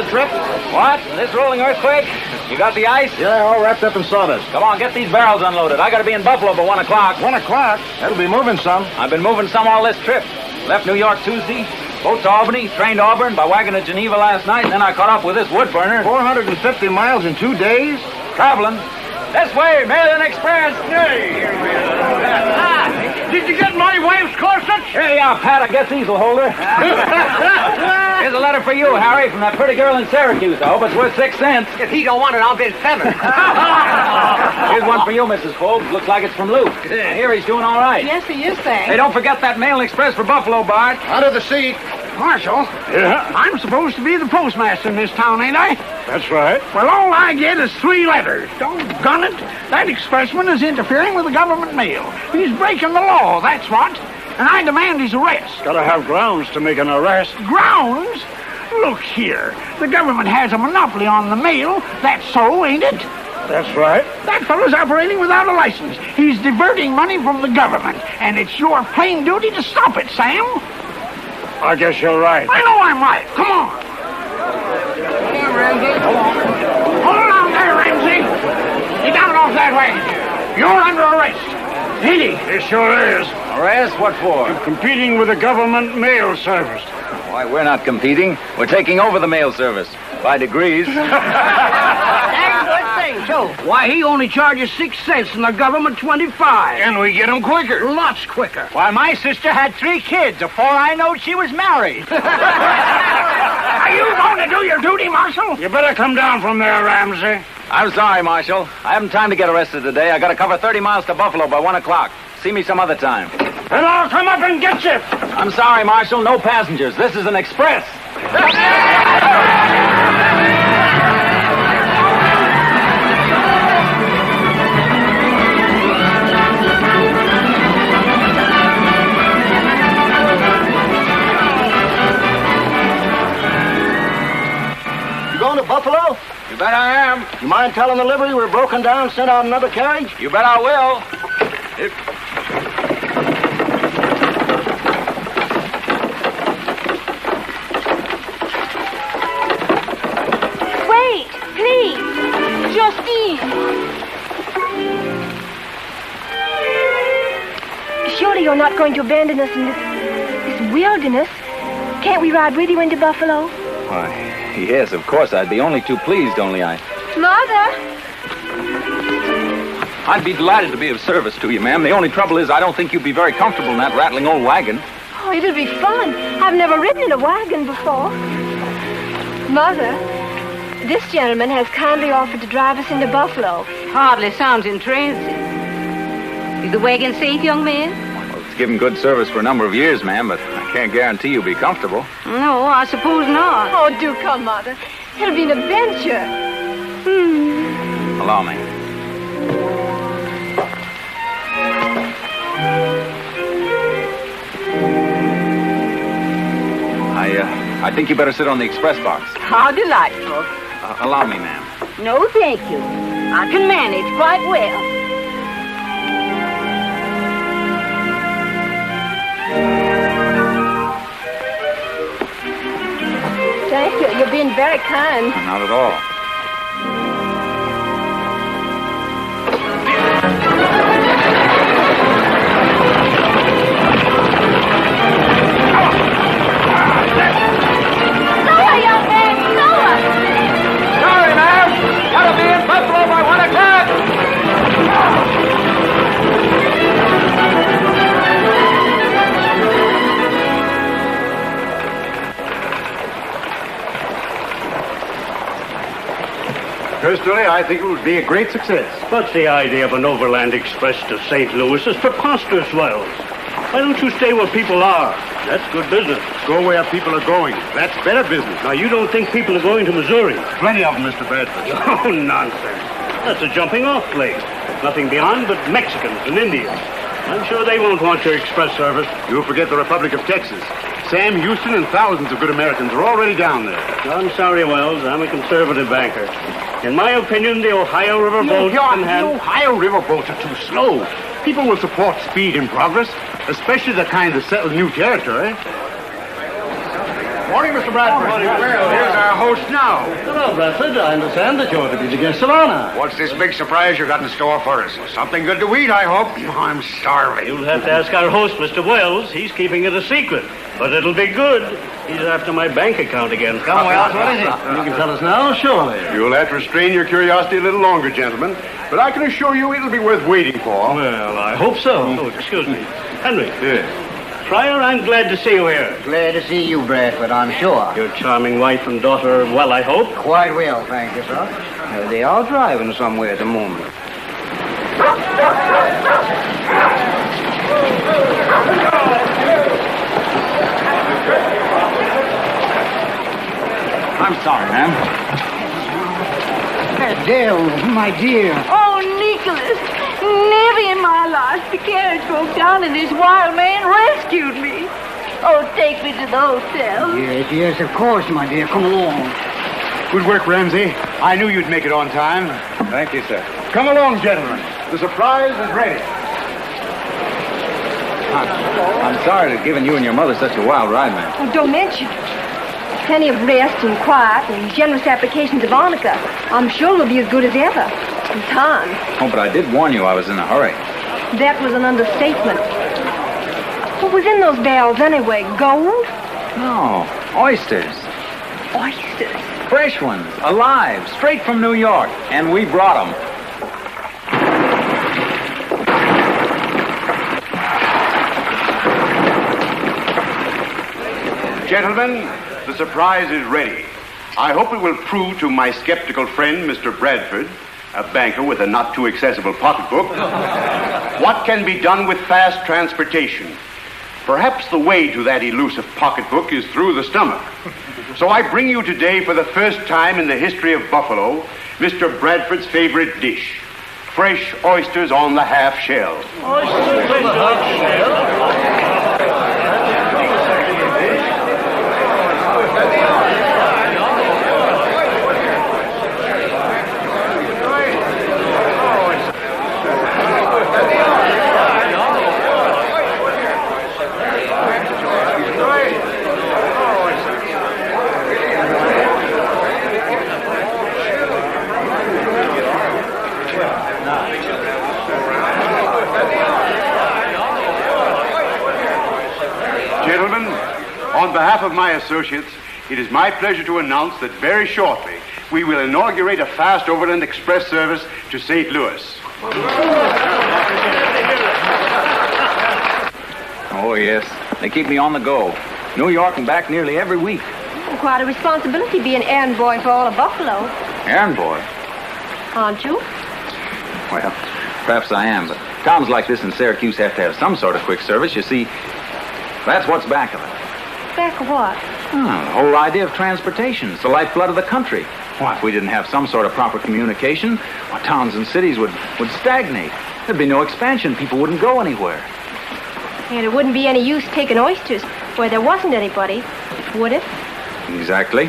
trip? What? This rolling earthquake? You got the ice? Yeah, all wrapped up in sawdust. Come on, get these barrels unloaded. I got to be in Buffalo by 1 o'clock. 1 o'clock? That'll be moving some. I've been moving some all this trip. Left New York Tuesday, boat to Albany, train to Auburn, by wagon to Geneva last night, and then I caught up with this wood burner. 450 miles in 2 days? Traveling. This way, Mail-in Express. Did you get my wife's corset? Here you are, Pat. I guess these will hold her. Here's a letter for you, Harry, from that pretty girl in Syracuse. I hope it's worth 6 cents. If he don't want it, I'll bid 7. Here's one for you, Mrs. Forbes. Looks like it's from Luke. Here, he's doing all right. Yes, he is, thanks. Hey, don't forget that Mail Express for Buffalo, Bart. Under the seat. Marshal, Yeah? I'm supposed to be the postmaster in this town, ain't I? That's right. Well, all I get is 3 letters. Doggone it. That expressman is interfering with the government mail. He's breaking the law, that's what. And I demand his arrest. Gotta have grounds to make an arrest. Grounds? Look here. The government has a monopoly on the mail. That's so, ain't it? That's right. That fellow's operating without a license. He's diverting money from the government. And it's your plain duty to stop it, Sam. I guess you're right. I know I'm right. Come on. Come on, Ramsey. Hold on there, Ramsey. Get down off that way. You're under arrest. Ain't he? It sure is. Arrest? What for? Competing with the government mail service. Why, we're not competing. We're taking over the mail service. By degrees. That's a good thing, too. Why, he only charges 6 cents and the government 25. And we get them quicker. Lots quicker. Why, my sister had 3 kids before I knowed she was married. Are you going to do your duty, Marshal? You better come down from there, Ramsey. I'm sorry, Marshal. I haven't time to get arrested today. I got to cover 30 miles to Buffalo by 1 o'clock. See me some other time. And I'll come up and get you. I'm sorry, Marshal. No passengers. This is an express. You going to Buffalo? You bet I am. You mind telling the livery we're broken down, sent out another carriage? You bet I will. Wait, please. Justine. Surely you're not going to abandon us in this wilderness. Can't we ride with you into Buffalo? Why, yes, of course. I'd be only too pleased, only Mother! I'd be delighted to be of service to you, ma'am. The only trouble is I don't think you'd be very comfortable in that rattling old wagon. Oh, it'll be fun. I've never ridden in a wagon before. Mother, this gentleman has kindly offered to drive us into Buffalo. Hardly sounds entrancing. Is the wagon safe, young man? Well, it's given good service for a number of years, ma'am, but I can't guarantee you'll be comfortable. No, I suppose not. Oh, do come, Mother. It'll be an adventure. Allow me. I think you better sit on the express box. How delightful. Allow me, ma'am. No, thank you. I can manage quite well. Thank you. You're being very kind. Not at all. Noah, young man! Noah! Sorry, ma'am. Gotta be in Buffalo by 1 o'clock. Personally, I think it would be a great success. What's the idea of an overland express to St. Louis? It's preposterous, Wells. Why don't you stay where people are? That's good business. Go where people are going. That's better business. Now, you don't think people are going to Missouri? Plenty of them, Mr. Bradford. Oh, nonsense. That's a jumping-off place. Nothing beyond but Mexicans and Indians. I'm sure they won't want your express service. You forget the Republic of Texas. Sam Houston and thousands of good Americans are already down there. I'm sorry, Wells. I'm a conservative banker. In my opinion, the Ohio River boats The can have... Ohio River boats are too slow. People will support speed and progress, especially the kind that settle new territory. Morning, Mr. Bradford. Well, here's our host now. Hello, Bradford. I understand that you're to be the guest of honor. What's this big surprise you got in store for us? Something good to eat, I hope. I'm starving. You'll have to ask our host, Mr. Wells. He's keeping it a secret. But it'll be good. He's after my bank account again. Come, Wells, what is it? You can tell us now, surely. You'll have to restrain your curiosity a little longer, gentlemen. But I can assure you it'll be worth waiting for. Well, I hope so. Oh, excuse me. Henry. Yes. Friar, I'm glad to see you here. Glad to see you, Bradford, I'm sure. Your charming wife and daughter are well, I hope. Quite well, thank you, sir. They are driving somewhere at the moment. I'm sorry, ma'am. Adele, my dear. Oh, Nicholas, never in my life the carriage broke down and this wild man rescued me. Oh, take me to the hotel. Yes, of course, my dear. Come along. Good work, Ramsey. I knew you'd make it on time. Thank you, sir. Come along, gentlemen. The surprise is ready. I'm sorry to have given you and your mother such a wild ride, ma'am. Oh, don't mention it. Plenty of rest and quiet and generous applications of arnica. I'm sure we'll be as good as ever. In time. Oh, but I did warn you I was in a hurry. That was an understatement. What was in those barrels anyway? Gold? No, oysters. Oysters? Fresh ones, alive, straight from New York. And we brought them. Gentlemen, the surprise is ready. I hope it will prove to my skeptical friend, Mr. Bradford, a banker with a not-too-accessible pocketbook, what can be done with fast transportation. Perhaps the way to that elusive pocketbook is through the stomach. So I bring you today, for the first time in the history of Buffalo, Mr. Bradford's favorite dish, fresh oysters on the half shell. Oysters on the half shell? Gentlemen, on behalf of my associates, it is my pleasure to announce that very shortly we will inaugurate a fast overland express service to St. Louis. Oh, yes. They keep me on the go. New York and back nearly every week. Quite a responsibility being errand boy for all of Buffalo. Errand boy? Aren't you? Well, perhaps I am, but towns like this in Syracuse have to have some sort of quick service. You see, that's what's back of it. Back of what? The whole idea of transportation. It's the lifeblood of the country. Why, if we didn't have some sort of proper communication, our towns and cities would stagnate. There'd be no expansion. People wouldn't go anywhere. And it wouldn't be any use taking oysters where there wasn't anybody, would it? Exactly.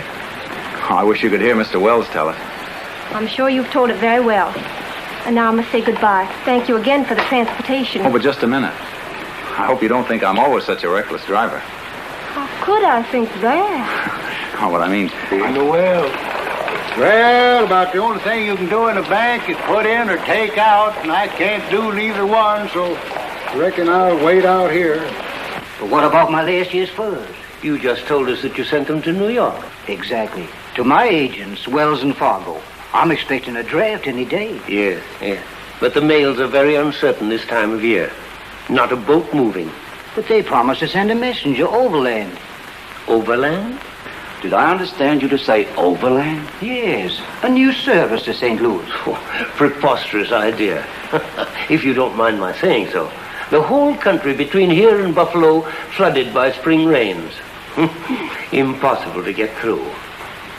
I wish you could hear Mr. Wells tell it. I'm sure you've told it very well. And now I must say goodbye. Thank you again for the transportation. Oh, but just a minute. I hope you don't think I'm always such a reckless driver. How could I think that? Oh, what I mean... Well, about the only thing you can do in a bank is put in or take out, and I can't do neither one, so reckon I'll wait out here. But what about my last year's furs? You just told us that you sent them to New York. Exactly. To my agents, Wells and Fargo. I'm expecting a draft any day. Yes. But the mails are very uncertain this time of year. Not a boat moving. But they promised to send a messenger overland. Overland? Did I understand you to say overland? Yes, a new service to St. Louis. Oh, preposterous idea. If you don't mind my saying so. The whole country between here and Buffalo flooded by spring rains. Impossible to get through.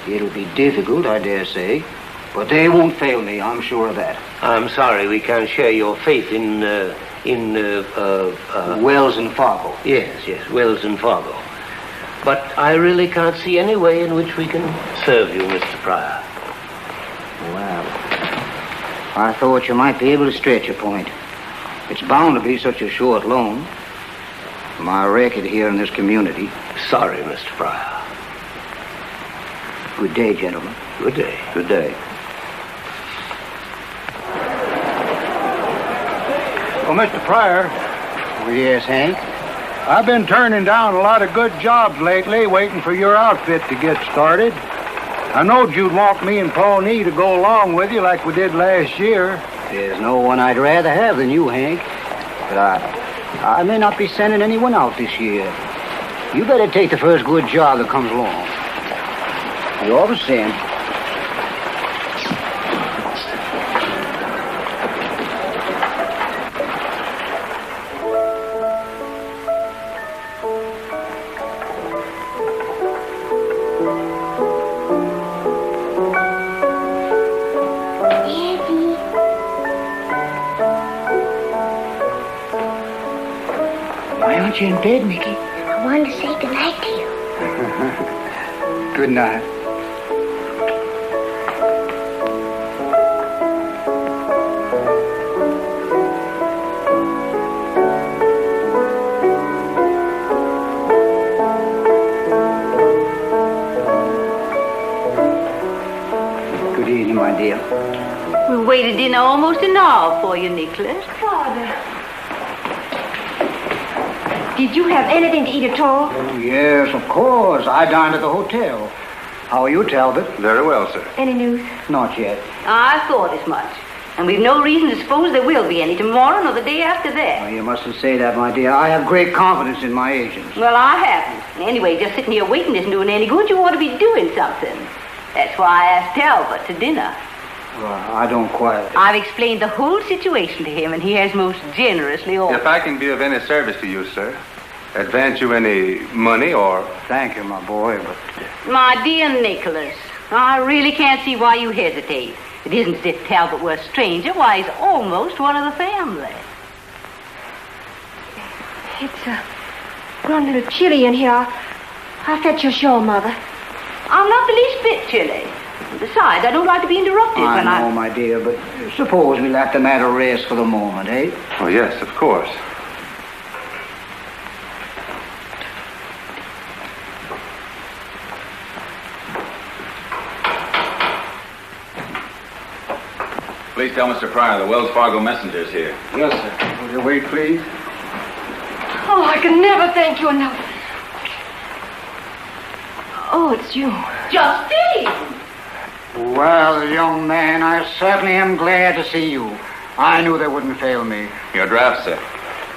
It'll be difficult, I dare say. But they won't fail me, I'm sure of that. I'm sorry we can't share your faith in Wells and Fargo. Yes, Wells and Fargo. But I really can't see any way in which we can serve you, Mr. Pryor. Well, I thought you might be able to stretch a point. It's bound to be such a short loan. My record here in this community. Sorry, Mr. Pryor. Good day, gentlemen. Good day. Good day. Well, Mr. Pryor. Oh, yes, Hank? I've been turning down a lot of good jobs lately, waiting for your outfit to get started. I knowed you'd want me and Pawnee to go along with you like we did last year. There's no one I'd rather have than you, Hank. But I may not be sending anyone out this year. You better take the first good job that comes along. You're the same. You in bed, Mickey? I wanted to say goodnight to you. Good night. Good evening, my dear. We waited dinner almost an hour for you, Nicholas. Father. Did you have anything to eat at all? Oh, yes, of course. I dined at the hotel. How are you, Talbot? Very well, sir. Any news? Not yet. I thought as much. And we've no reason to suppose there will be any tomorrow nor the day after that. Oh, you mustn't say that, my dear. I have great confidence in my agents. Well, I haven't. Anyway, just sitting here waiting isn't doing any good. You ought to be doing something. That's why I asked Talbot to dinner. Well, I don't quite... I've explained the whole situation to him, and he has most generously offered. If I can be of any service to you, sir, advance you any money or... Thank you, my boy, but... My dear Nicholas, I really can't see why you hesitate. It isn't as if Talbot were a stranger. Why, he's almost one of the family. It's grown a little chilly in here. I'll fetch your shawl, Mother. I'm not the least bit chilly. Besides, I don't like to be interrupted I know, my dear, but suppose we let the matter rest for the moment, eh? Oh, yes, of course. Please tell Mr. Pryor the Wells Fargo messenger's here. Yes, sir. Will you wait, please? Oh, I can never thank you enough. Oh, it's you. Justine! Well, young man, I certainly am glad to see you. I knew they wouldn't fail me. Your draft, sir.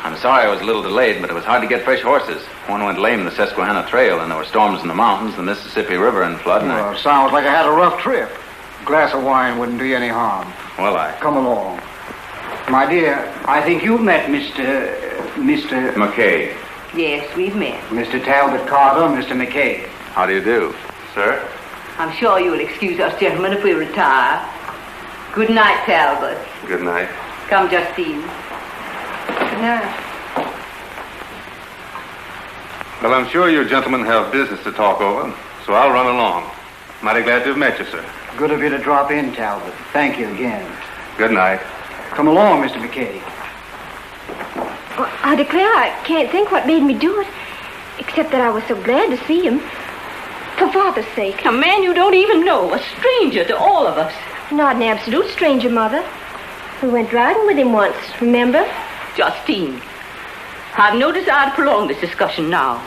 I'm sorry I was a little delayed, but it was hard to get fresh horses. One went lame in the Susquehanna Trail, and there were storms in the mountains, the Mississippi River in flood, and Well, sounds like I had a rough trip. A glass of wine wouldn't do you any harm. Come along. My dear, I think you've met Mr. McKay. Yes, we've met. Mr. Talbot Carter, Mr. McKay. How do you do? Sir? I'm sure you'll excuse us, gentlemen, if we retire. Good night, Talbot. Good night. Come, Justine. Good night. Well, I'm sure you gentlemen have business to talk over, so I'll run along. Mighty glad to have met you, sir. Good of you to drop in, Talbot. Thank you again. Good night. Come along, Mr. McKay. Well, I declare I can't think what made me do it, except that I was so glad to see him. For Father's sake. A man you don't even know, a stranger to all of us. Not an absolute stranger, Mother. We went riding with him once, remember? Justine, I've no desire to prolong this discussion now.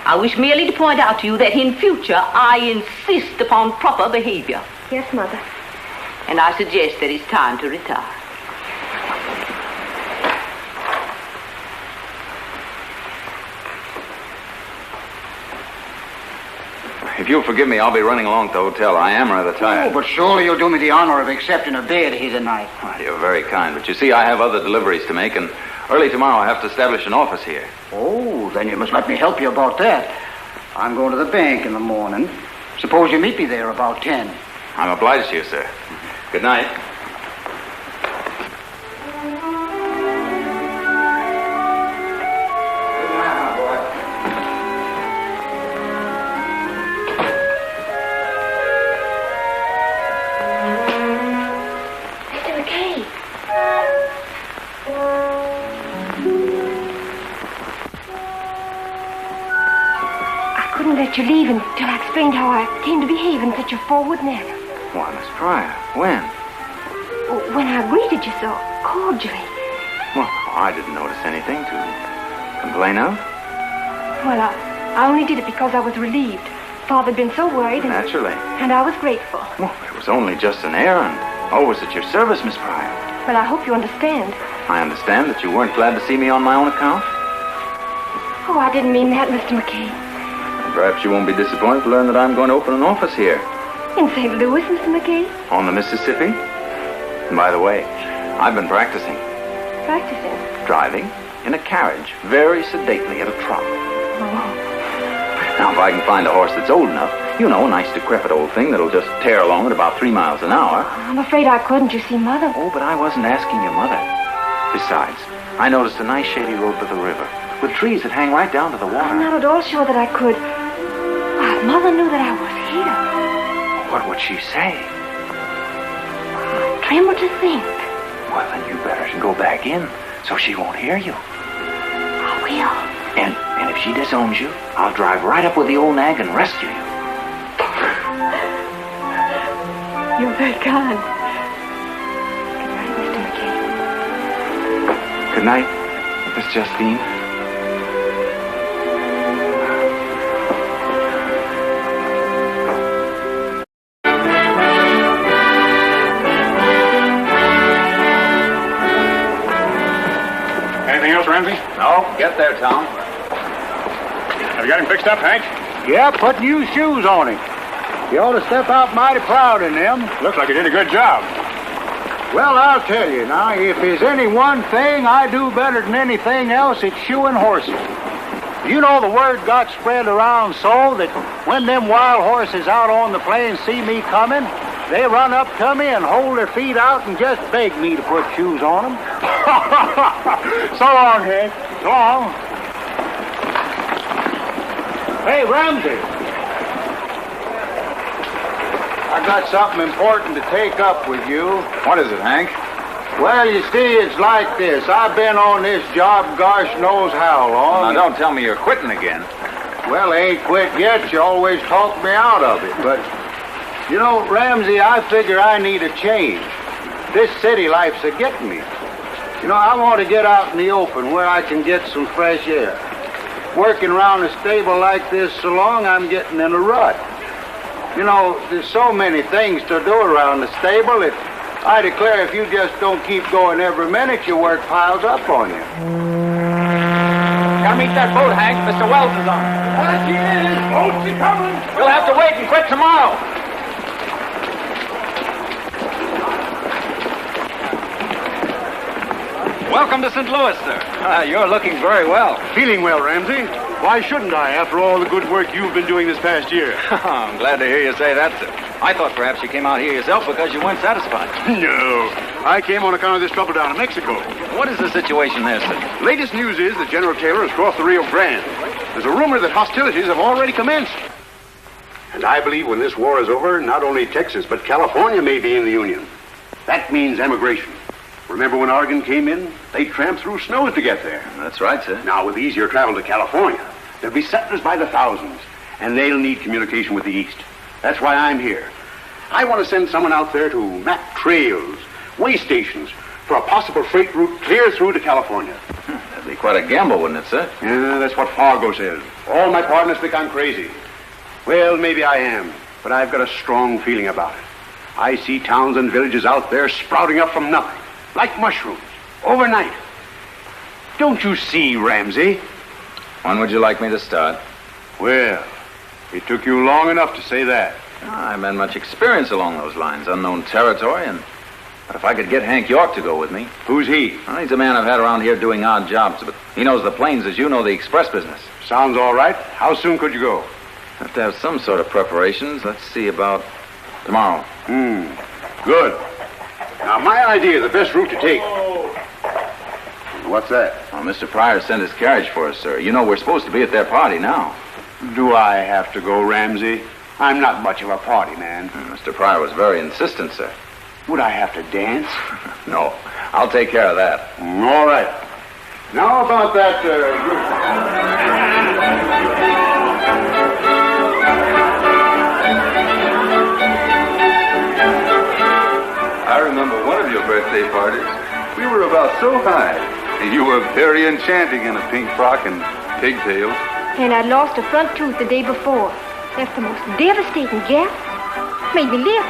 I wish merely to point out to you that in future I insist upon proper behavior. Yes, Mother. And I suggest that it's time to retire. If you'll forgive me, I'll be running along to the hotel. I am rather tired. Oh, but surely you'll do me the honor of accepting a bed here tonight. Well, you're very kind, but you see, I have other deliveries to make, and early tomorrow I have to establish an office here. Oh, then you must let me help you about that. I'm going to the bank in the morning. Suppose you meet me there about 10. I'm obliged to you, sir. Good night. let you leave until I explained how I came to behave in such a forward manner. Why, Miss Pryor, when? When I greeted you so cordially. Well, I didn't notice anything to complain of. Well, I only did it because I was relieved. Father'd been so worried. Naturally. And I was grateful. Well, it was only just an errand. Always at your service, Miss Pryor. Well, I hope you understand. I understand that you weren't glad to see me on my own account. Oh, I didn't mean that, Mr. McKay. Perhaps you won't be disappointed to learn that I'm going to open an office here. In St. Louis, Mr. McKay? On the Mississippi. And by the way, I've been practicing. Practicing? Driving in a carriage, very sedately at a trot. Oh. Now, if I can find a horse that's old enough, you know, a nice decrepit old thing that'll just tear along at about 3 miles an hour. I'm afraid I couldn't, you see, Mother. Oh, but I wasn't asking your mother. Besides, I noticed a nice shady road to the river, with trees that hang right down to the water. I'm not at all sure that I could. Well, if Mother knew that I was here. What would she say? I tremble to think. Well, then you better go back in, so she won't hear you. I will. And if she disowns you, I'll drive right up with the old nag and rescue you. You're very kind. Good night, Mr. McKay. Good night, Miss Justine. Anything else, Ramsey? No, get there, Tom. Have you got him fixed up, Hank? Yeah, put new shoes on him. You ought to step out mighty proud in them. Looks like he did a good job. Well, I'll tell you now, if there's any one thing I do better than anything else, it's shoeing horses. You know, the word got spread around so that when them wild horses out on the plains see me coming, they run up to me and hold their feet out and just beg me to put shoes on them. So long, Hank. So long. Hey, Ramsey. I got something important to take up with you. What is it, Hank? Well, you see, it's like this. I've been on this job gosh knows how long. Now, don't tell me you're quitting again. Well, I ain't quit yet. You always talk me out of it. But, you know, Ramsey, I figure I need a change. This city life's a-getting me. You know, I want to get out in the open where I can get some fresh air. Working around a stable like this so long, I'm getting in a rut. You know, there's so many things to do around the stable that I declare if you just don't keep going every minute, your work piles up on you. Gotta meet that boat, Hank. Mr. Wells is on. There she is. Boat's coming. You'll have to wait and quit tomorrow. Welcome to St. Louis, sir. You're looking very well. Feeling well, Ramsey. Why shouldn't I, after all the good work you've been doing this past year? I'm glad to hear you say that, sir. I thought perhaps you came out here yourself because you weren't satisfied. No. I came on account of this trouble down in Mexico. What is the situation there, sir? Latest news is that General Taylor has crossed the Rio Grande. There's a rumor that hostilities have already commenced. And I believe when this war is over, not only Texas, but California may be in the Union. That means emigration. Remember when Oregon came in? They tramped through snows to get there. That's right, sir. Now, with easier travel to California, there'll be settlers by the thousands, and they'll need communication with the East. That's why I'm here. I want to send someone out there to map trails, way stations, for a possible freight route clear through to California. That'd be quite a gamble, wouldn't it, sir? Yeah, that's what Fargo says. All my partners think I'm crazy. Well, maybe I am, but I've got a strong feeling about it. I see towns and villages out there sprouting up from nothing, like mushrooms, overnight. Don't you see, Ramsey? When would you like me to start? Well, it took you long enough to say that. I haven't had much experience along those lines, unknown territory, but if I could get Hank York to go with me. Who's he? Well, he's a man I've had around here doing odd jobs, but he knows the plains as you know the express business. Sounds all right. How soon could you go? Have to have some sort of preparations. Let's see, about tomorrow. Good. Now, my idea is the best route to take. What's that? Well, Mr. Pryor sent his carriage for us, sir. You know we're supposed to be at their party now. Do I have to go, Ramsey? I'm not much of a party man. Mr. Pryor was very insistent, sir. Would I have to dance? No. I'll take care of that. All right. Now about that birthday parties. We were about so high. And you were very enchanting in a pink frock and pigtails. And I'd lost a front tooth the day before. That's the most devastating gap. Made me live.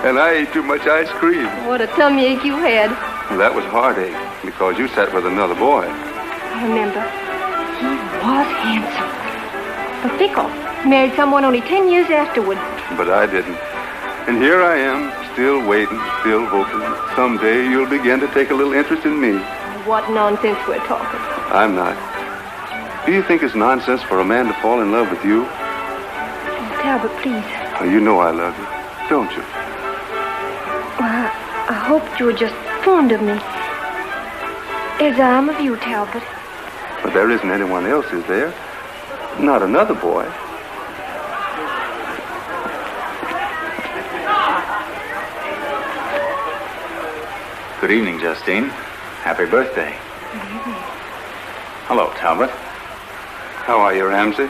And I ate too much ice cream. What a tummy ache you had. Well, that was heartache because you sat with another boy. I remember. He was handsome. But fickle. Married someone only 10 years afterward. But I didn't. And here I am, still waiting, still hoping. Someday you'll begin to take a little interest in me. What nonsense we're talking. I'm not. Do you think it's nonsense for a man to fall in love with you? Oh, Talbot, please. Oh, you know I love you, don't you? Well, I hoped you were just fond of me. As I am of you, Talbot. But there isn't anyone else, is there? Not another boy. Good evening, Justine. Happy birthday. Good evening. Hello, Talbot. How are you, Ramsey?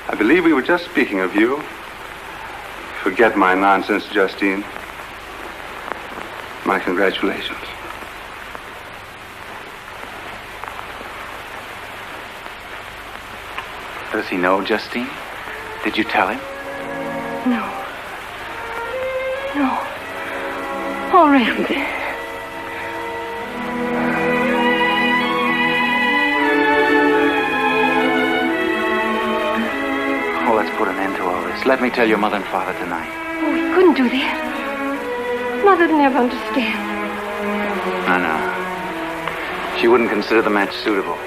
I believe we were just speaking of you. Forget my nonsense, Justine. My congratulations. Does he know, Justine? Did you tell him? No. No. Oh, Ramsey. Oh, let's put an end to all this. Let me tell your mother and father tonight. Oh, we couldn't do that. Mother'd never understand. I know. She wouldn't consider the match suitable,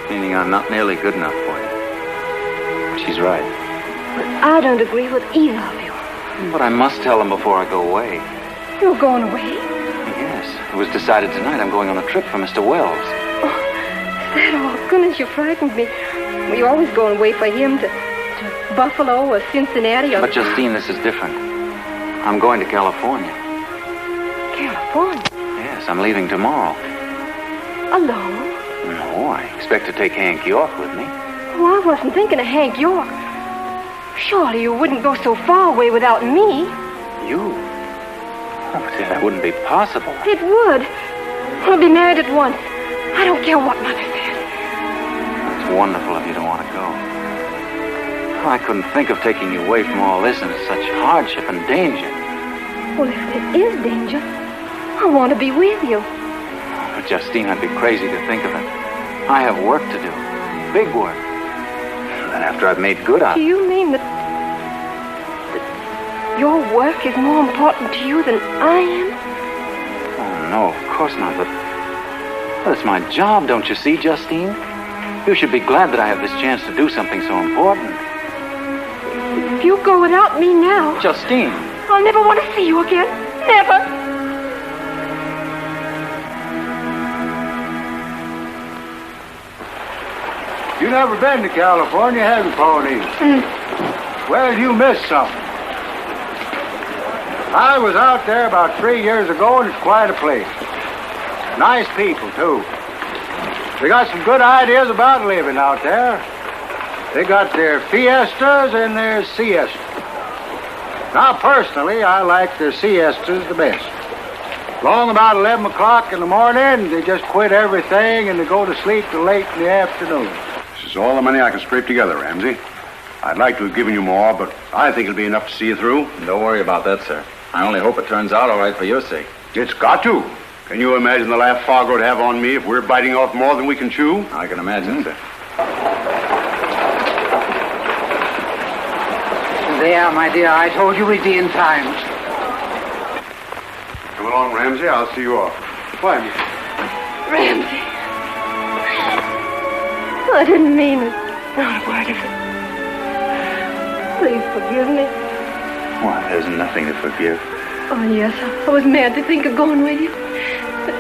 meaning I'm not nearly good enough for you. She's right. But I don't agree with either of you. But I must tell them before I go away. You're going away? Yes. It was decided tonight I'm going on a trip for Mr. Wells. Oh, is that all? Goodness, you frightened me. Well, you're always going away for him to Buffalo or Cincinnati or... But, Justine, this is different. I'm going to California. California? Yes, I'm leaving tomorrow. Alone? No, I expect to take Hank York with me. Oh, I wasn't thinking of Hank York. Surely you wouldn't go so far away without me. You? Oh, dear, that wouldn't be possible. It would. We'll be married at once. I don't care what Mother says. It's wonderful of you to want to go. Oh, I couldn't think of taking you away from all this and such hardship and danger. Well, if there is danger, I want to be with you. But, Justine, I'd be crazy to think of it. I have work to do. Big work. And after I've made good on it. Do you mean that your work is more important to you than I am? Oh, no, of course not, but it's my job, don't you see, Justine? You should be glad that I have this chance to do something so important. If you go without me now... Justine! I'll never want to see you again. Never! You never been to California, have you, Pony? Well, you missed something. I was out there about 3 years ago, and it's quite a place. Nice people, too. They got some good ideas about living out there. They got their fiestas and their siestas. Now, personally, I like their siestas the best. Long about 11 o'clock in the morning, they just quit everything and they go to sleep till late in the afternoon. This is all the money I can scrape together, Ramsey. I'd like to have given you more, but I think it'll be enough to see you through. Don't worry about that, sir. I only hope it turns out all right for your sake. It's got to. Can you imagine the laugh Fargo would have on me if we're biting off more than we can chew? I can imagine, sir. There, my dear, I told you we'd be in time. Come along, Ramsey. I'll see you off. Why, Ramsey. I didn't mean it. Not a word of it. Please forgive me. Why, there's nothing to forgive. Oh, yes. I was mad to think of going with you. But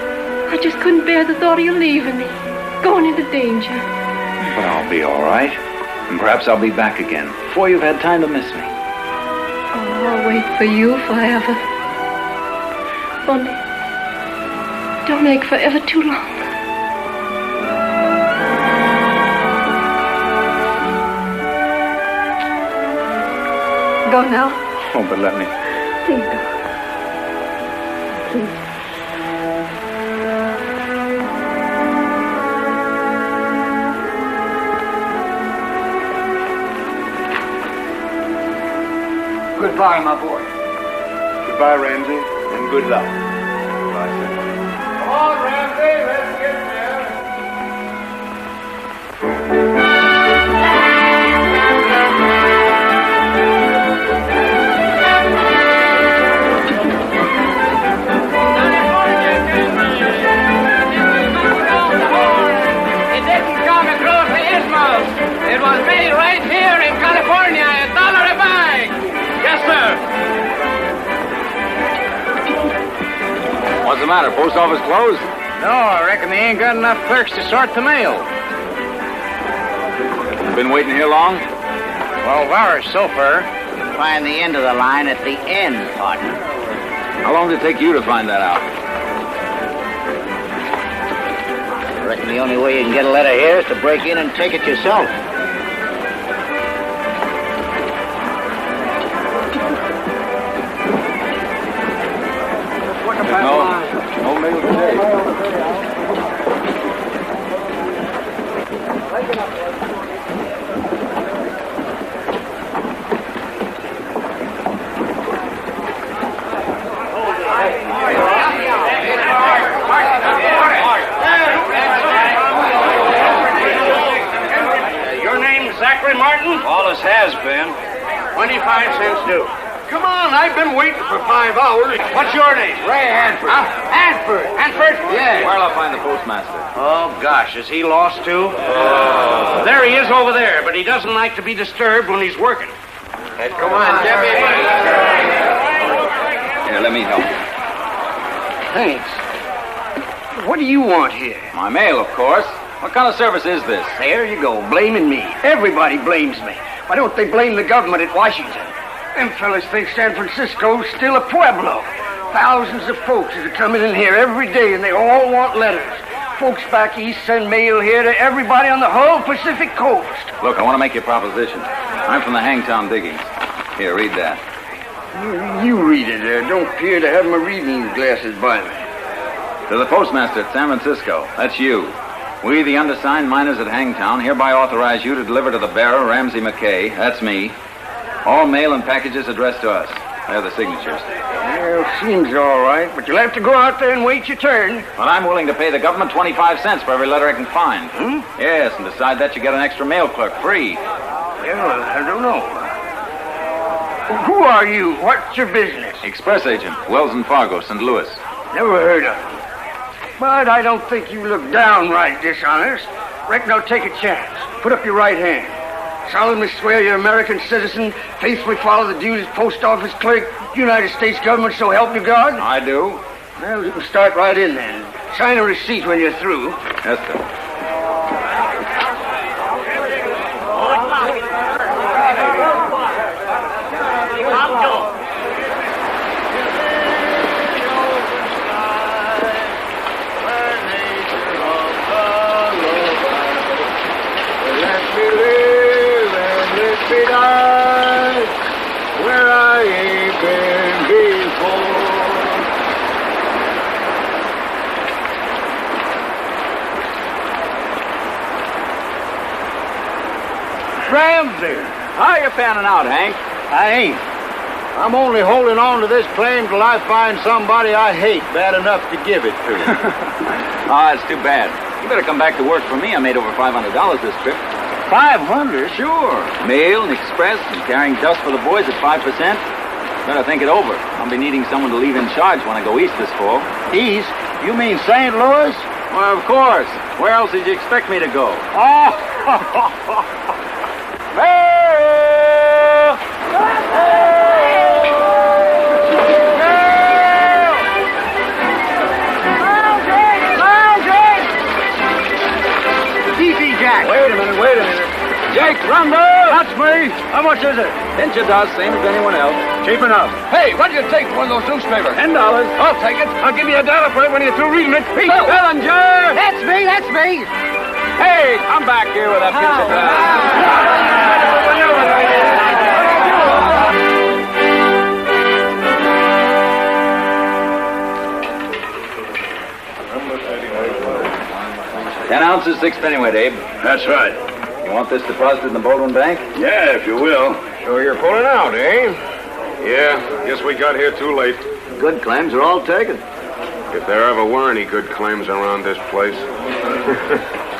I just couldn't bear the thought of you leaving me. Going into danger. But I'll be all right. And perhaps I'll be back again before you've had time to miss me. Oh, I'll wait for you forever. Only, don't make forever too long. Go now. Oh, but let me. Please go. please. Goodbye, my boy. Goodbye, Ramsey, and good luck. Goodbye, sir. Come on, Ramsey. Let's get there. It didn't come across the isthmus. It was made right here in California, $1 a bag. Yes, sir. What's the matter? Post office closed? No, I reckon they ain't got enough clerks to sort the mail. Been waiting here long? 12 hours so far. Find the end of the line at the end, partner. How long did it take you to find that out? I reckon the only way you can get a letter here is to break in and take it yourself. No mail today. Your name's Zachary Martin? Wallace has been. 25 cents due. Come on, I've been waiting for 5 hours. What's your name? Ray Hanford. Huh? Hanford. Hanford? Yeah. Where'll I find the postmaster? Oh, gosh, is he lost too? There he is over there, but he doesn't like to be disturbed when he's working. Come on, Jimmy. Here, let me help you. Thanks. What do you want here? My mail, of course. What kind of service is this? There you go, blaming me. Everybody blames me. Why don't they blame the government at Washington? Them fellas think San Francisco's still a pueblo. Thousands of folks are coming in here every day, and they all want letters. Folks back east send mail here to everybody on the whole Pacific coast. Look, I want to make you a proposition. I'm from the Hangtown diggings. Here, read that. You read it. Don't appear to have my reading glasses by me. To the postmaster at San Francisco. That's you. We, the undersigned miners at Hangtown, hereby authorize you to deliver to the bearer, Ramsey McKay, that's me, all mail and packages addressed to us. They're the signatures. Well, seems all right, but you'll have to go out there and wait your turn. Well, I'm willing to pay the government 25 cents for every letter I can find. Yes, and beside that, you get an extra mail clerk free. Well, I don't know. Who are you? What's your business? Express agent, Wells and Fargo, St. Louis. Never heard of him. But I don't think you look downright dishonest. Reckon I'll take a chance. Put up your right hand. Solemnly swear you're an American citizen, faithfully follow the duties post office clerk, United States government, so help you God? I do. Well, you can start right in then. Sign a receipt when you're through. Yes, sir. Where I ain't been before. Ramsey, How you fanning out, Hank? I ain't. I'm only holding on to this claim till I find somebody I hate bad enough to give it to. Ah, it's too bad. You better come back to work for me. I made over $500 this trip. 500? Sure. Mail and express and carrying dust for the boys at 5%. Better think it over. I'll be needing someone to leave in charge when I go east this fall. East? You mean St. Louis? Well, of course. Where else did you expect me to go? Oh! Wait a minute. Jake, Rondo! That's me. How much is it? Pinch of dust, same as anyone else. Cheap enough. Hey, what do you take for one of those newspapers? $10. I'll take it. I'll give you $1 for it when you're through reading it. Pete Bellinger! That's me. Hey, come back here with that pinch of dust. 10 ounces, 6 pennyweight, Abe. That's right. You want this deposited in the Baldwin Bank? Yeah, if you will. So you're pulling out, eh? Yeah, guess we got here too late. Good claims are all taken. If there ever were any good claims around this place.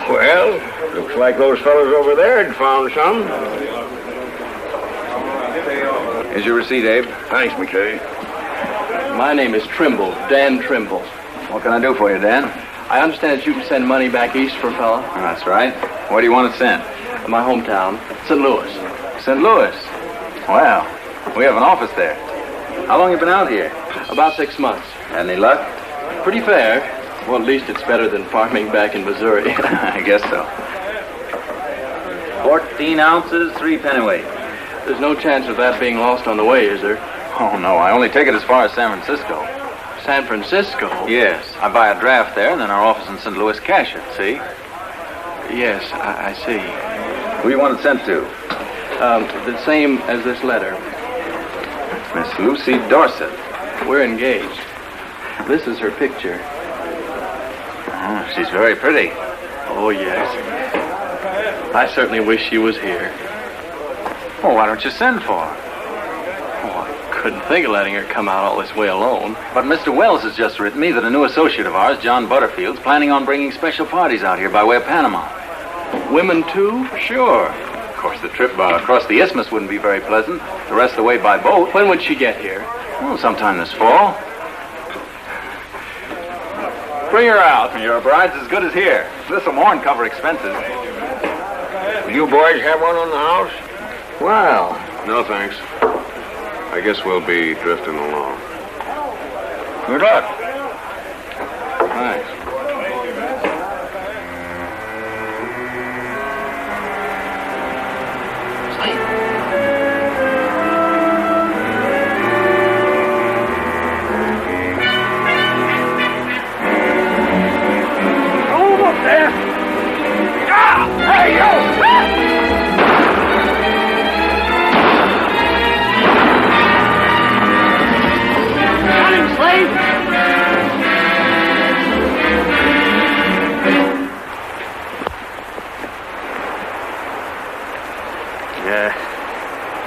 Well, looks like those fellows over there had found some. Here's your receipt, Abe. Thanks, McKay. My name is Trimble, Dan Trimble. What can I do for you, Dan? I understand that you can send money back east for a fella. That's right. Where do you want it sent? My hometown, St. Louis. St. Louis? Well, we have an office there. How long you been out here? About 6 months. Had any luck? Pretty fair. Well, at least it's better than farming back in Missouri. I guess so. 14 ounces, 3 pennyweight. There's no chance of that being lost on the way, is there? Oh, no. I only take it as far as San Francisco. San Francisco? Yes. I buy a draft there, and then our office in St. Louis cash it, see? Yes, I see. Who you want it sent to? The same as this letter. Miss Lucy Dorset. We're engaged. This is her picture. Oh, she's very pretty. Oh, yes. I certainly wish she was here. Well, why don't you send for her? Oh, I couldn't think of letting her come out all this way alone. But Mr. Wells has just written me that a new associate of ours, John Butterfield's planning on bringing special parties out here by way of Panama. Women, too? Sure. Of course, the trip across the isthmus wouldn't be very pleasant. The rest of the way by boat. When would she get here? Well, sometime this fall. Bring her out. Your bride's as good as here. This'll more than cover expenses. You boys have one on the house? Well, no thanks. I guess we'll be drifting along. Good luck. Thanks.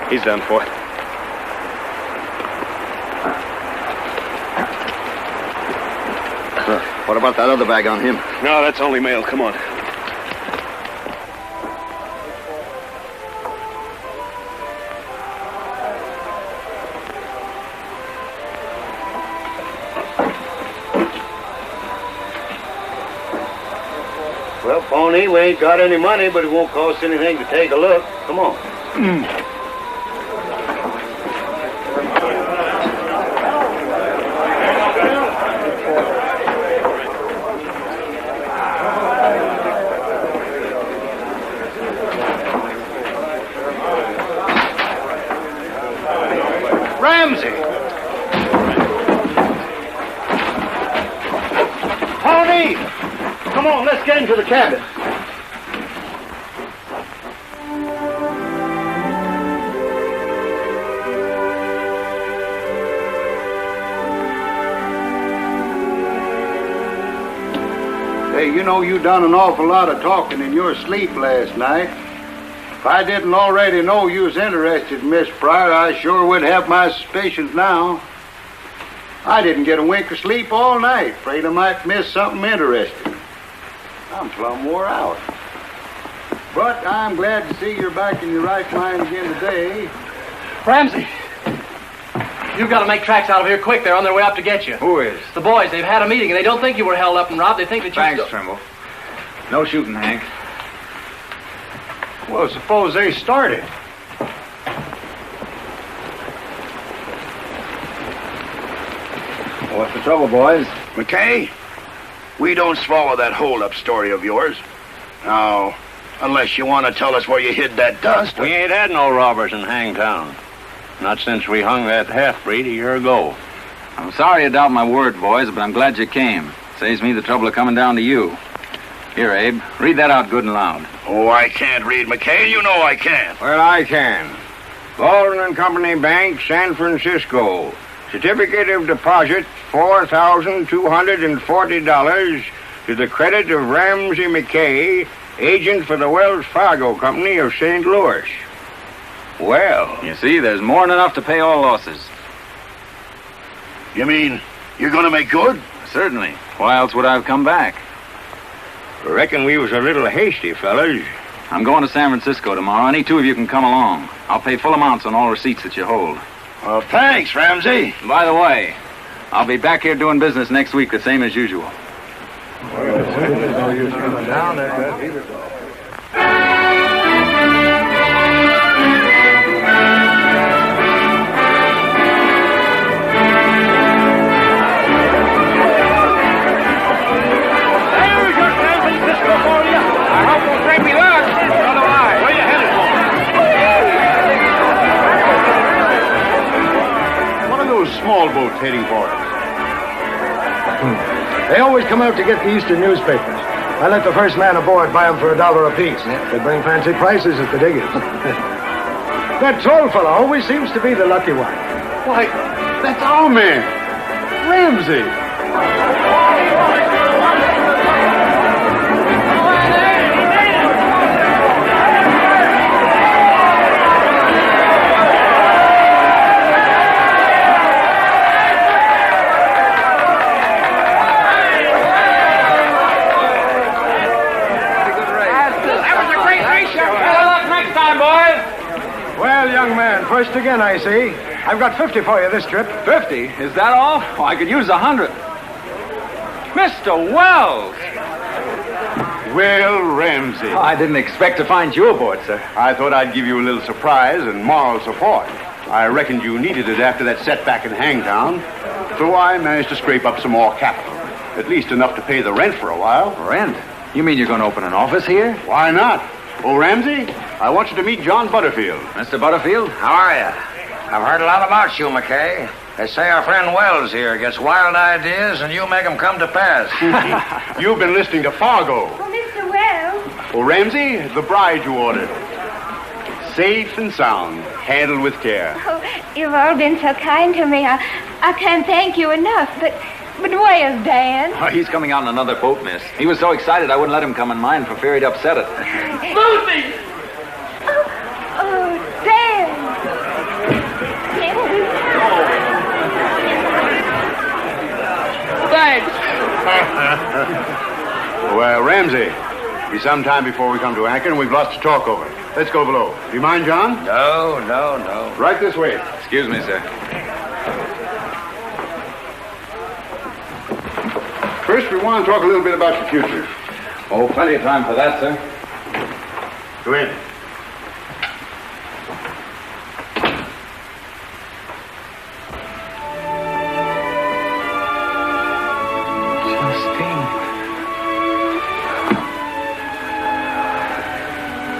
He's done for. What about that other bag on him? No, that's only mail. Come on. Well, Pony, we ain't got any money, but it won't cost anything to take a look. Come on. Ramsey! Pony! Come on, let's get into the cabin. Hey, you know you done an awful lot of talking in your sleep last night. If I didn't already know you was interested in Miss Pryor, I sure would have my suspicions now. I didn't get a wink of sleep all night, afraid I might miss something interesting. I'm plumb wore out. But I'm glad to see you're back in your right mind again today. Ramsey! You've got to make tracks out of here quick. They're on their way up to get you. Who is? The boys. They've had a meeting, and they don't think you were held up and robbed. They think that you... Thanks, Trimble. No shooting, Hank. Well, suppose they started. What's the trouble, boys? McKay, we don't swallow that hold-up story of yours. Now, unless you want to tell us where you hid that dust. We ain't had no robbers in Hangtown. Not since we hung that half-breed a year ago. I'm sorry you doubt my word, boys, but I'm glad you came. Saves me the trouble of coming down to you. Here, Abe, read that out good and loud. Oh, I can't read, McKay. You know I can't. Well, I can. Baldwin and Company Bank, San Francisco. Certificate of deposit, $4,240. To the credit of Ramsey McKay, agent for the Wells Fargo Company of St. Louis. Well. You see, there's more than enough to pay all losses. You mean you're going to make good? Certainly. Why else would I have come back? Reckon we was a little hasty, fellas. I'm going to San Francisco tomorrow. Any two of you can come along. I'll pay full amounts on all receipts that you hold. Well, thanks, Ramsey. By the way, I'll be back here doing business next week, the same as usual. Small boats heading for us. They always come out to get the Eastern newspapers. I let the first man aboard buy them for $1 apiece. They bring fancy prices at the diggings. That tall fellow always seems to be the lucky one. Why, that's our man, Ramsey. Well, young man, first again, I see. I've got 50 for you this trip. 50? Is that all? Oh, I could use 100. Mr. Wells! Well, Ramsey. Oh, I didn't expect to find you aboard, sir. I thought I'd give you a little surprise and moral support. I reckoned you needed it after that setback in Hangtown, so I managed to scrape up some more capital. At least enough to pay the rent for a while. Rent? You mean you're going to open an office here? Why not? Oh, Ramsey, I want you to meet John Butterfield. Mr. Butterfield? How are you? I've heard a lot about you, McKay. They say our friend Wells here gets wild ideas and you make them come to pass. You've been listening to Fargo. Oh, Mr. Wells. Oh, Ramsey, the bride you ordered. Safe and sound, handled with care. Oh, you've all been so kind to me. I can't thank you enough, but where's Dan? Oh, he's coming out in another boat, miss. He was so excited I wouldn't let him come in mine for fear he'd upset it. Lucy! Oh, Dan! Thanks. Well, Ramsey, be some time before we come to anchor, and we've lots to talk over. Let's go below. Do you mind, John? No. Right this way. Excuse me, sir. First, we want to talk a little bit about your future. Oh, plenty of time for that, sir. Go in.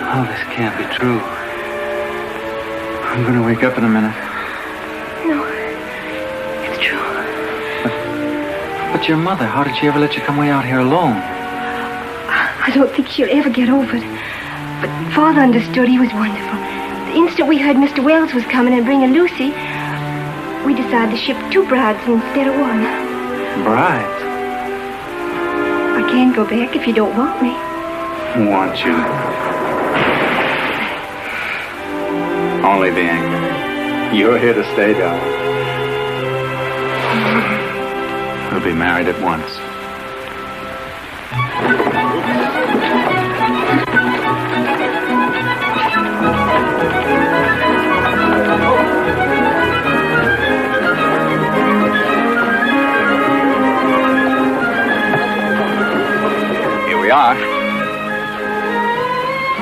Oh, this can't be true. I'm going to wake up in a minute. No, it's true. But your mother, how did she ever let you come way out here alone? I don't think she'll ever get over it. But Father understood. He was wonderful. The instant we heard Mr. Wells was coming and bringing Lucy, we decided to ship 2 brides instead of 1. Brides? I can't go back if you don't want me. Want you? Only the anchor. You're here to stay, darling. We'll be married at once. Here we are.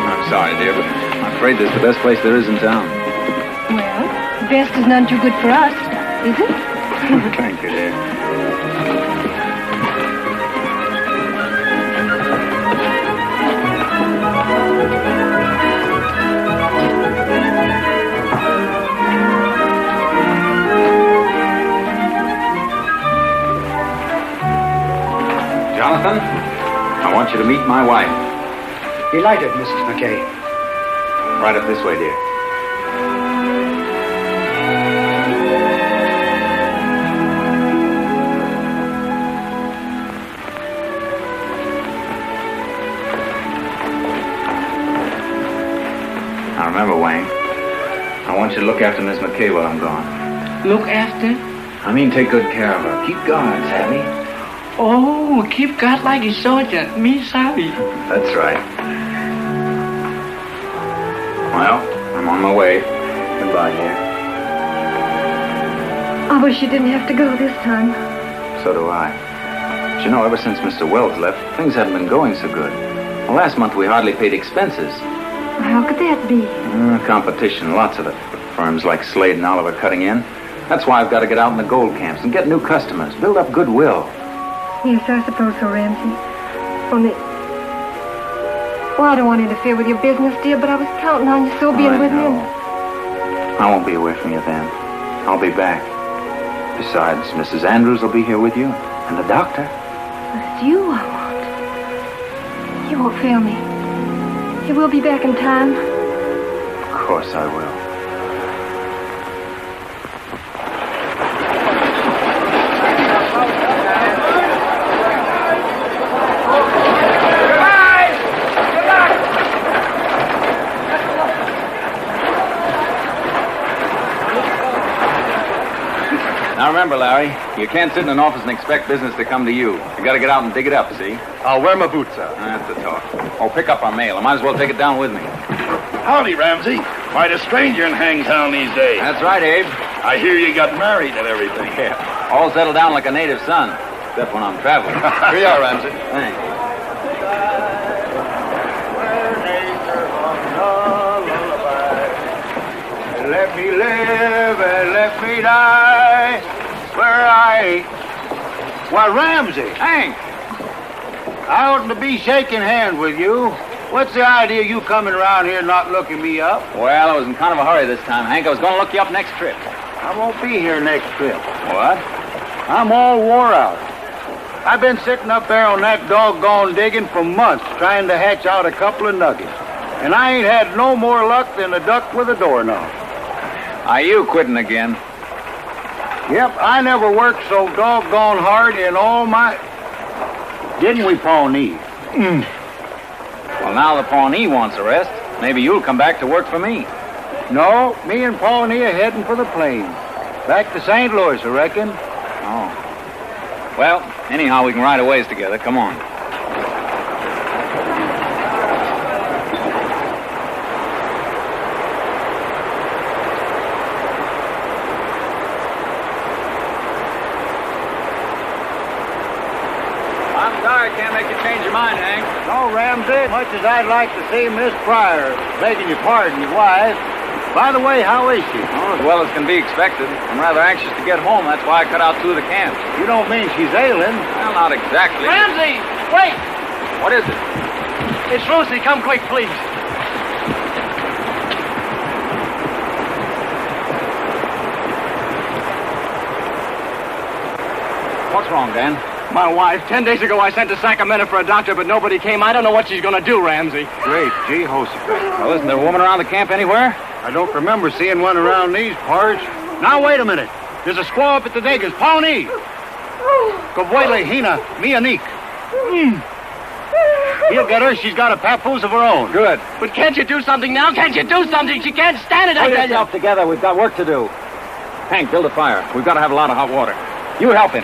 I'm sorry, dear, but I'm afraid this is the best place there is in town. Well, the best is none too good for us, is it? Thank you, dear. Jonathan, I want you to meet my wife. Delighted, Mrs. McKay. Right up this way, dear. Now remember, Wayne, I want you to look after Miss McKay while I'm gone. Look after? I mean, take good care of her. Keep guard, savvy? Oh, keep guard like a soldier. Me savvy. That's right. Well, I'm on my way. Goodbye, dear. I wish you didn't have to go this time. So do I. But you know, ever since Mr. Wells left, things haven't been going so good. Well, last month we hardly paid expenses. How could that be? Competition, lots of it. Firms like Slade and Oliver cutting in. That's why I've got to get out in the gold camps and get new customers, build up goodwill. Yes, I suppose so, Ramsey. Only... Well, I don't want to interfere with your business, dear, but I was counting on you so being with me. I won't be away from you then. I'll be back. Besides, Mrs. Andrews will be here with you, and the doctor. It's you I want. You won't fail me. You will be back in time. Of course I will. Now remember, Larry, you can't sit in an office and expect business to come to you. You gotta get out and dig it up, see? I'll wear my boots out. That's the talk. Oh, pick up our mail. I might as well take it down with me. Howdy, Ramsey. Quite a stranger in Hangtown these days. That's right, Abe. I hear you got married and everything. Yeah. All settled down like a native son. Except when I'm traveling. Here you are, Ramsey. Thanks. Let me live and let me die where I... Why, Ramsey. Hank. I oughtn't to be shaking hands with you. What's the idea of you coming around here not looking me up? Well, I was in kind of a hurry this time, Hank. I was going to look you up next trip. I won't be here next trip. What? I'm all wore out. I've been sitting up there on that doggone digging for months trying to hatch out a couple of nuggets. And I ain't had no more luck than a duck with a doorknob. Are you quitting again? Yep, I never worked so doggone hard in all my... Didn't we, Pawnee? Well, now the Pawnee wants a rest. Maybe you'll come back to work for me. No, me and Pawnee are heading for the plains. Back to St. Louis, I reckon. Oh. Well, anyhow, we can ride a ways together. Come on. I'm sorry I can't make you change your mind, Hank. No, Ramsey, much as I'd like to see Miss Pryor, begging your pardon, your wife. By the way, how is she? Oh, as well as can be expected. I'm rather anxious to get home. That's why I cut out 2 of the camps. You don't mean she's ailing? Well, not exactly. Ramsey, wait! What is it? It's Lucy. Come quick, please. What's wrong, Dan? My wife. 10 days ago, I sent to Sacramento for a doctor, but nobody came. I don't know what she's going to do, Ramsey. Great, Jehoshaphat. Well, isn't there a woman around the camp anywhere? I don't remember seeing one around these parts. Now, wait a minute. There's a squaw up at the diggers. Pawnee. Kavoile Hina Mianik. He'll get her. She's got a papoose of her own. Good. But can't you do something now? Can't you do something? She can't stand it. Pull yourself together. We've got work to do. Hank, build a fire. We've got to have a lot of hot water. You help him.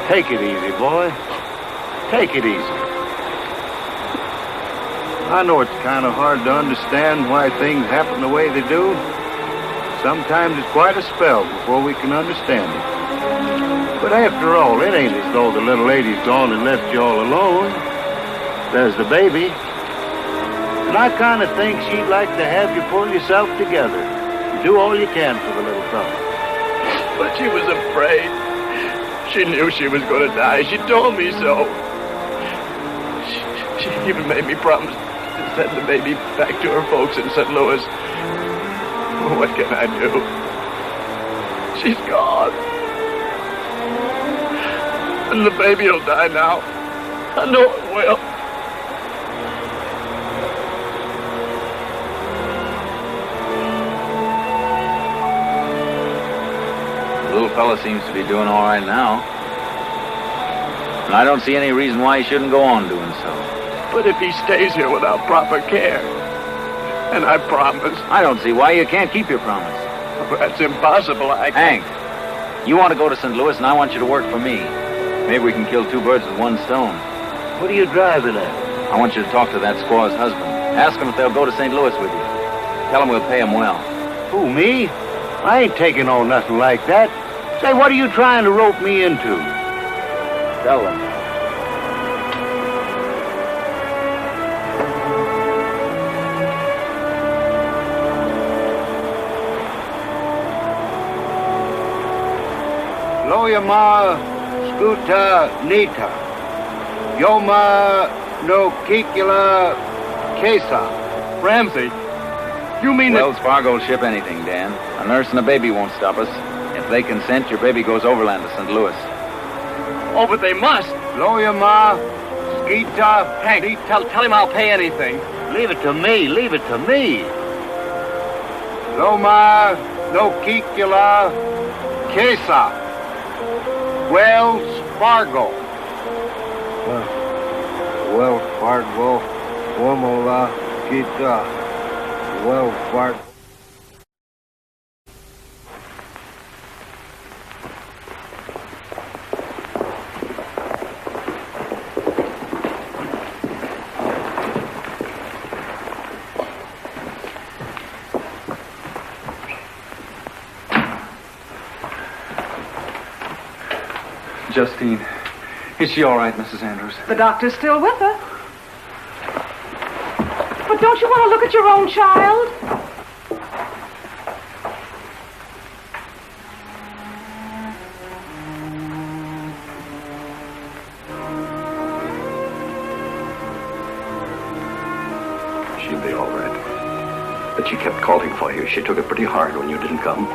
Take it easy, boy. Take it easy. I know it's kind of hard to understand why things happen the way they do. Sometimes it's quite a spell before we can understand it. But after all, it ain't as though the little lady's gone and left you all alone. There's the baby. And I kind of think she'd like to have you pull yourself together and do all you can for the little fellow. But she was afraid. She knew she was going to die. She told me so. She even made me promise to send the baby back to her folks in St. Louis. What can I do? She's gone. And the baby will die now. I know it will. The little fella seems to be doing all right now. And I don't see any reason why he shouldn't go on doing so. But if he stays here without proper care, and I promise... I don't see why you can't keep your promise. Well, that's impossible. Hank, you want to go to St. Louis, and I want you to work for me. Maybe we can kill two birds with one stone. What are you driving at? I want you to talk to that squaw's husband. Ask him if they'll go to St. Louis with you. Tell him we'll pay him well. Who, me? I ain't taking on nothing like that. Say, what are you trying to rope me into? Tell him. Loyama Skuta Nita. Yoma no Kikula Kesa. Ramsey, you mean Wells Fargo will ship anything, Dan. A nurse and a baby won't stop us. If they consent, your baby goes overland to St. Louis. Oh, but they must. Loyama Skita. Hank, tell him I'll pay anything. Leave it to me. Leave it to me. Loma no Kikula Kesa. Wells Fargo. Wells Fargo. Womola Kita. Wells Fargo. Justine, is she all right, Mrs. Andrews? The doctor's still with her. But don't you want to look at your own child? She'll be all right. But she kept calling for you. She took it pretty hard when you didn't come.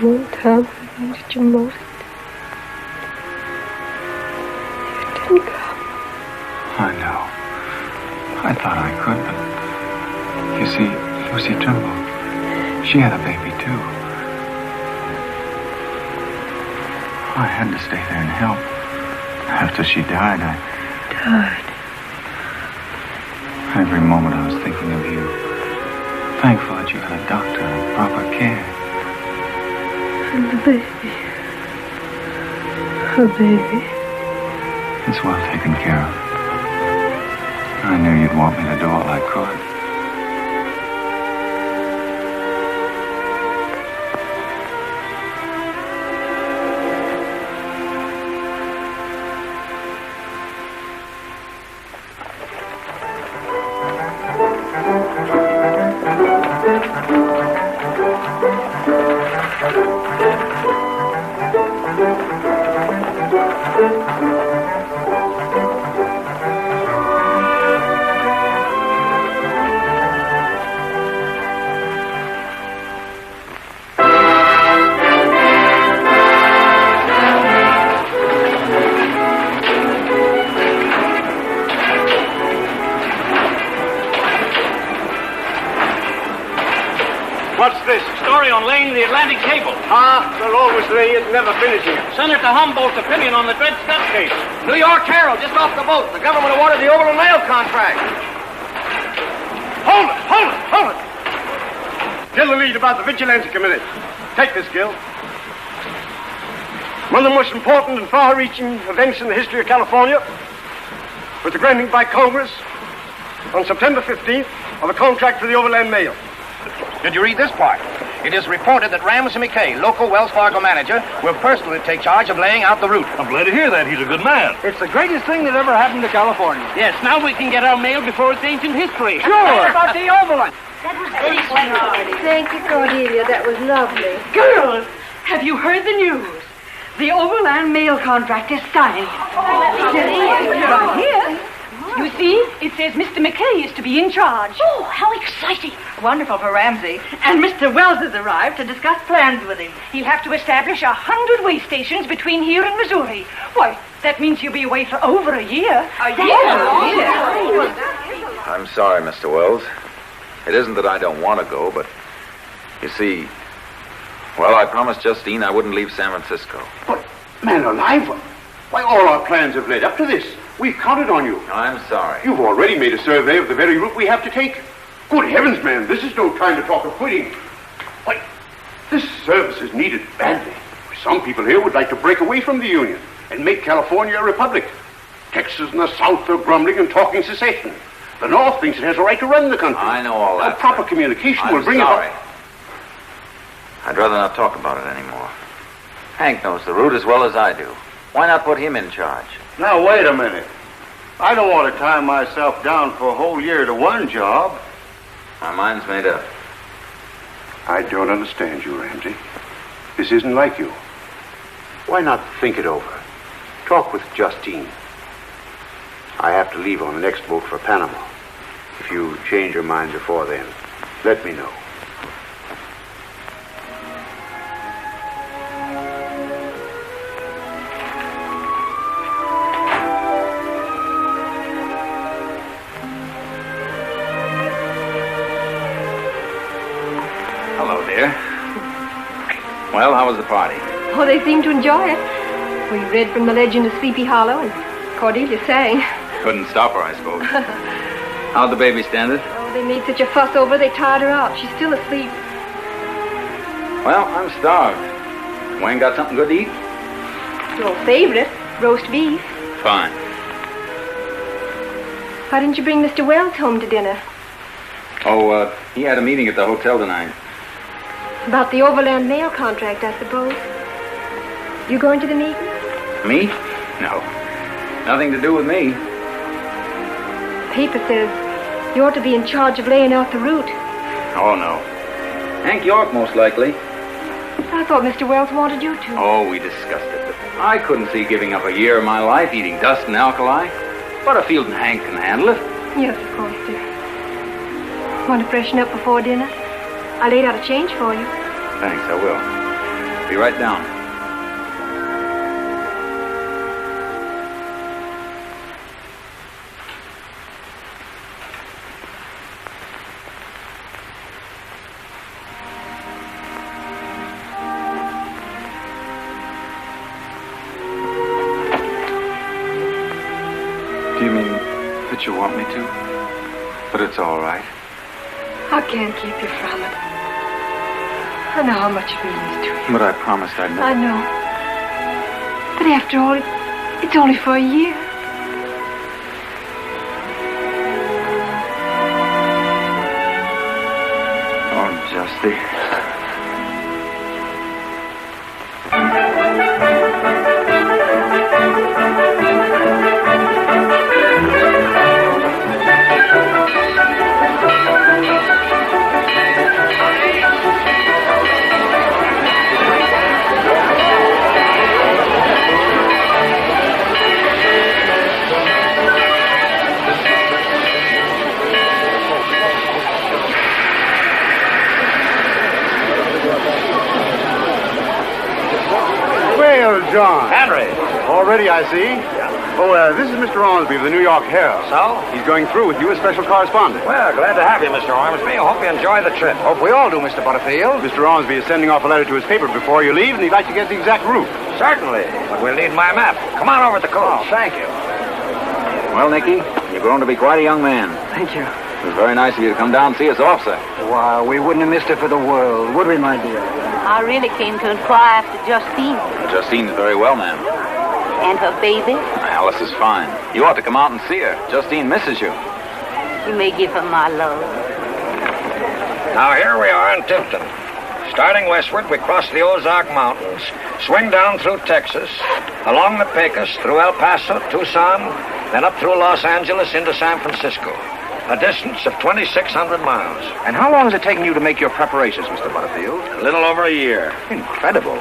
One time I wanted you most. You didn't come. I know. I thought I could, but... You see, Lucy Trimble, she had a baby, too. I had to stay there and help. After she died, Died? Every moment I was thinking of you. Thankful that you had a doctor and proper care. And the baby. Her baby. It's well taken care of. I knew you'd want me to do all I could. What's this? Story on laying the Atlantic cable. They'll always lay it, never finishing it. Senator Humboldt's opinion on the Dred Scott case. New York Herald, just off the boat. The government awarded the Overland Mail contract. Hold it! Tell the lead about the Vigilance Committee. Take this, Gil. One of the most important and far-reaching events in the history of California was the granting by Congress on September 15th of a contract for the Overland Mail. Did you read this part? It is reported that Ramsey McKay, local Wells Fargo manager, will personally take charge of laying out the route. I'm glad to hear that. He's a good man. It's the greatest thing that ever happened to California. Yes, now we can get our mail before it's ancient history. Sure. About the Overland. That was very sweet. Thank you, Cordelia. That was lovely. Girls, have you heard the news? The Overland mail contract is signed. Right here. You see, it says Mr. McKay is to be in charge. Oh, how exciting. Wonderful for Ramsey. And Mr. Wells has arrived to discuss plans with him. He'll have to establish 100 way stations between here and Missouri. Why, that means he'll be away for over a year. A year? I'm sorry, Mr. Wells. It isn't that I don't want to go, but you see, well, I promised Justine I wouldn't leave San Francisco. But, man alive, why, all our plans have led up to this. We've counted on you. I'm sorry. You've already made a survey of the very route we have to take. Good heavens, man, this is no time to talk of quitting. Why, this service is needed badly. Some people here would like to break away from the Union and make California a republic. Texas and the South are grumbling and talking secession. The North thinks it has a right to run the country. I know all that. Proper communication will bring sorry. about... I'd rather not talk about it anymore. Hank knows the route as well as I do. Why not put him in charge? Now, wait a minute. I don't want to tie myself down for a whole year to one job. My mind's made up. I don't understand you, Ramsey. This isn't like you. Why not think it over? Talk with Justine. I have to leave on the next boat for Panama. If you change your mind before then, let me know. Hello, dear. Well, how was the party? Oh, they seem to enjoy it. We read from the legend of Sleepy Hollow, and Cordelia sang. Couldn't stop her, I suppose. How'd the baby stand it? Oh, they made such a fuss over they tired her out. She's still asleep. Well, I'm starved. Wayne got something good to eat? Your favorite, roast beef. Fine. Why didn't you bring Mr. Wells home to dinner? Oh, he had a meeting at the hotel tonight. About the Overland mail contract, I suppose. You going to the meeting? Me? No. Nothing to do with me. The paper says you ought to be in charge of laying out the route. Oh, no. Hank York, most likely. I thought Mr. Wells wanted you to. Oh, we discussed it, but I couldn't see giving up a year of my life eating dust and alkali. Butterfield and Hank can handle it. Yes, of course, dear. Want to freshen up before dinner? I laid out a change for you. Thanks, I will. Be right down. Do you mean that you want me to? But it's all right. I can't keep you from it. I know how much it means to you. But I promised I'd never... I know. But after all, it's only for a year. Oh, Justy. John. Henry. Already, I see. Oh, this is Mr. Ormsby of the New York Herald. So? He's going through with you as special correspondent. Well, glad to have you, Mr. Ormsby. I hope you enjoy the trip. Hope we all do, Mr. Butterfield. Mr. Ormsby is sending off a letter to his paper before you leave, and he'd like to get the exact route. Certainly. But we'll need my map. Come on over to the coast. Oh, thank you. Well, Nicky, you've grown to be quite a young man. Thank you. It was very nice of you to come down and see us off, sir. Why, we wouldn't have missed it for the world, would we, my dear? I really came to inquire after Justine. Justine's very well, ma'am. And her baby? Alice is fine. You ought to come out and see her. Justine misses you. You may give her my love. Now, here we are in Tipton. Starting westward, we cross the Ozark Mountains, swing down through Texas, along the Pecos, through El Paso, Tucson, then up through Los Angeles into San Francisco. A distance of 2,600 miles. And how long has it taken you to make your preparations, Mr. Butterfield? A little over a year. Incredible.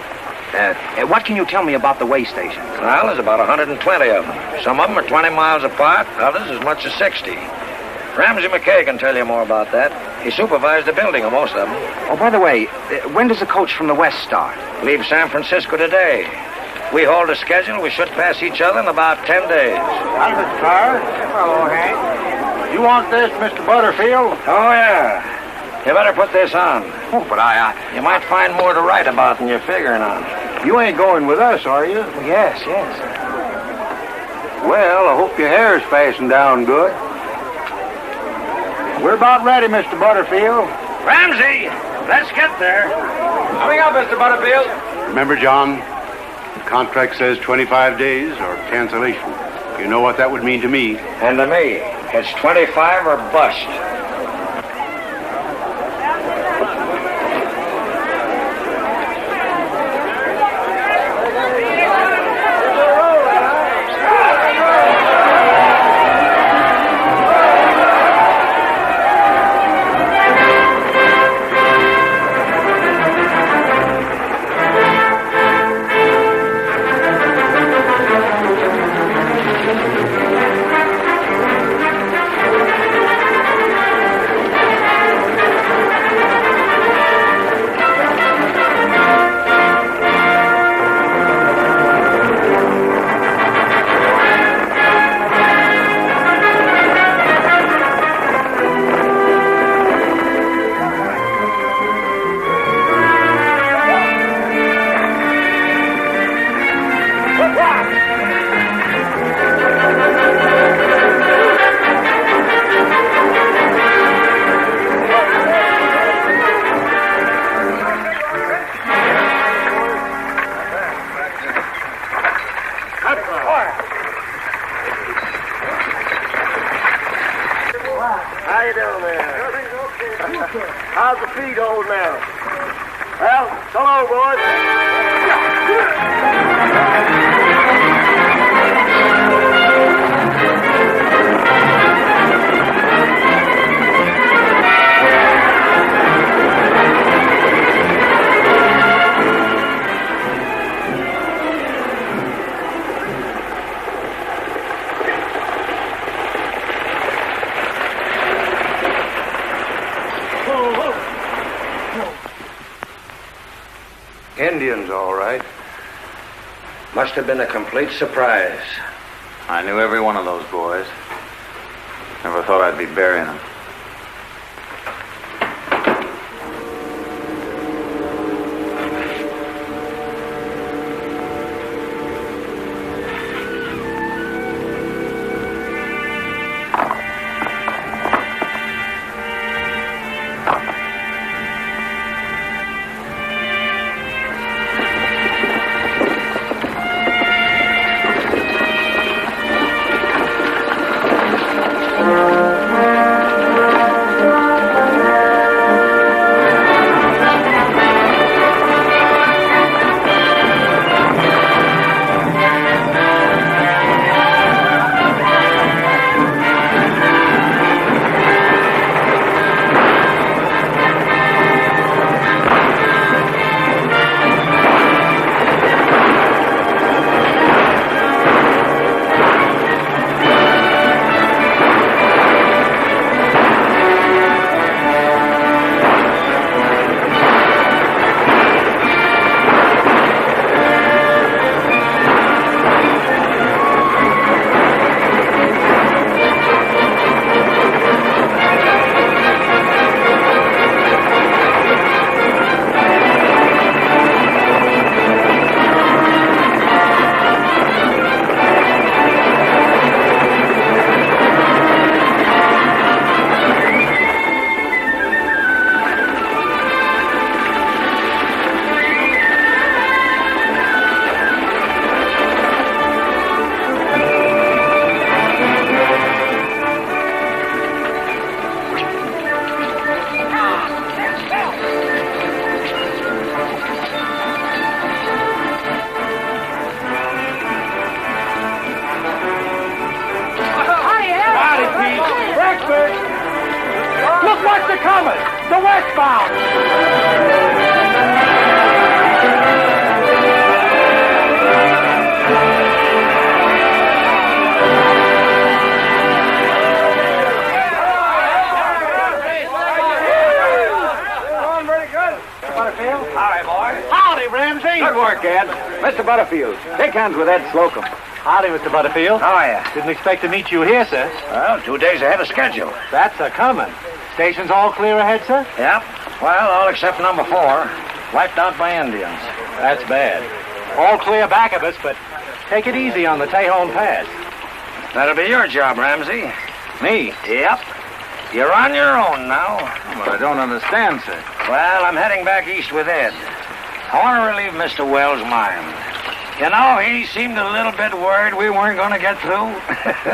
What can you tell me about the way stations? Well, there's about 120 of them. Some of them are 20 miles apart, others as much as 60. Ramsey McKay can tell you more about that. He supervised the building of most of them. Oh, by the way, when does the coach from the west start? Leave San Francisco today. We hold a schedule. We should pass each other in about 10 days. Hi, Mr. Pryor. Hello, Hank. You want this, Mr. Butterfield? Oh, yeah. You better put this on. Oh, but You might find more to write about than you're figuring on. You ain't going with us, are you? Oh, yes. Well, I hope your hair's fastened down good. We're about ready, Mr. Butterfield. Ramsey, let's get there. Coming up, Mr. Butterfield. Remember, John, the contract says 25 days or cancellation. You know what that would mean to me. And to me, it's 25 or bust. How you doing there? How's the feed holding now? Well, so long, boys. Indians, all right. Must have been a complete surprise. I knew every one of those boys. Never thought I'd be burying them. What's the coming? The westbound. Howdy, boy. Howdy, Ramsey. Good work, Ed. Mr. Butterfield, shake hands with Ed Slocum. Howdy, Mr. Butterfield. How are you? Didn't expect to meet you here, sir. Well, 2 days ahead of schedule. That's a coming. Station's all clear ahead, sir? Yep. Well, all except number 4. Wiped out by Indians. That's bad. All clear back of us, but take it easy on the Tejon Pass. That'll be your job, Ramsey. Me? Yep. You're on your own now. But I don't understand, sir. Well, I'm heading back east with Ed. I want to relieve Mr. Wells' mind. You know, he seemed a little bit worried we weren't going to get through.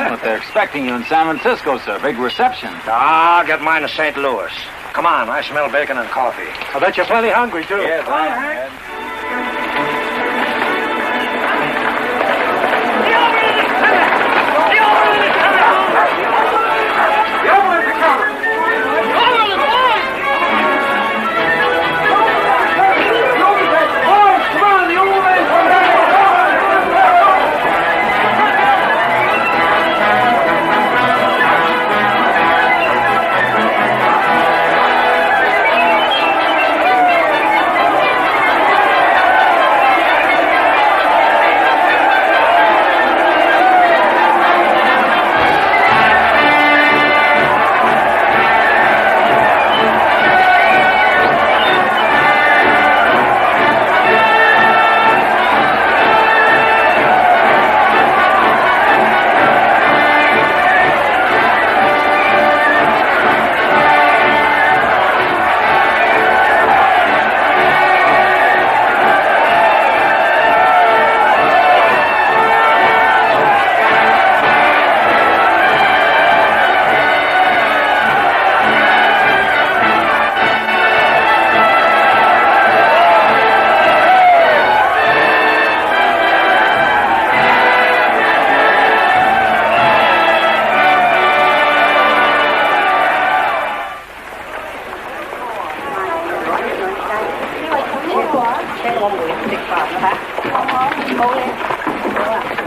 But they're expecting you in San Francisco, sir. Big reception. I'll get mine to St. Louis. Come on, I smell bacon and coffee. I bet you're plenty hungry, too. Yes, All right.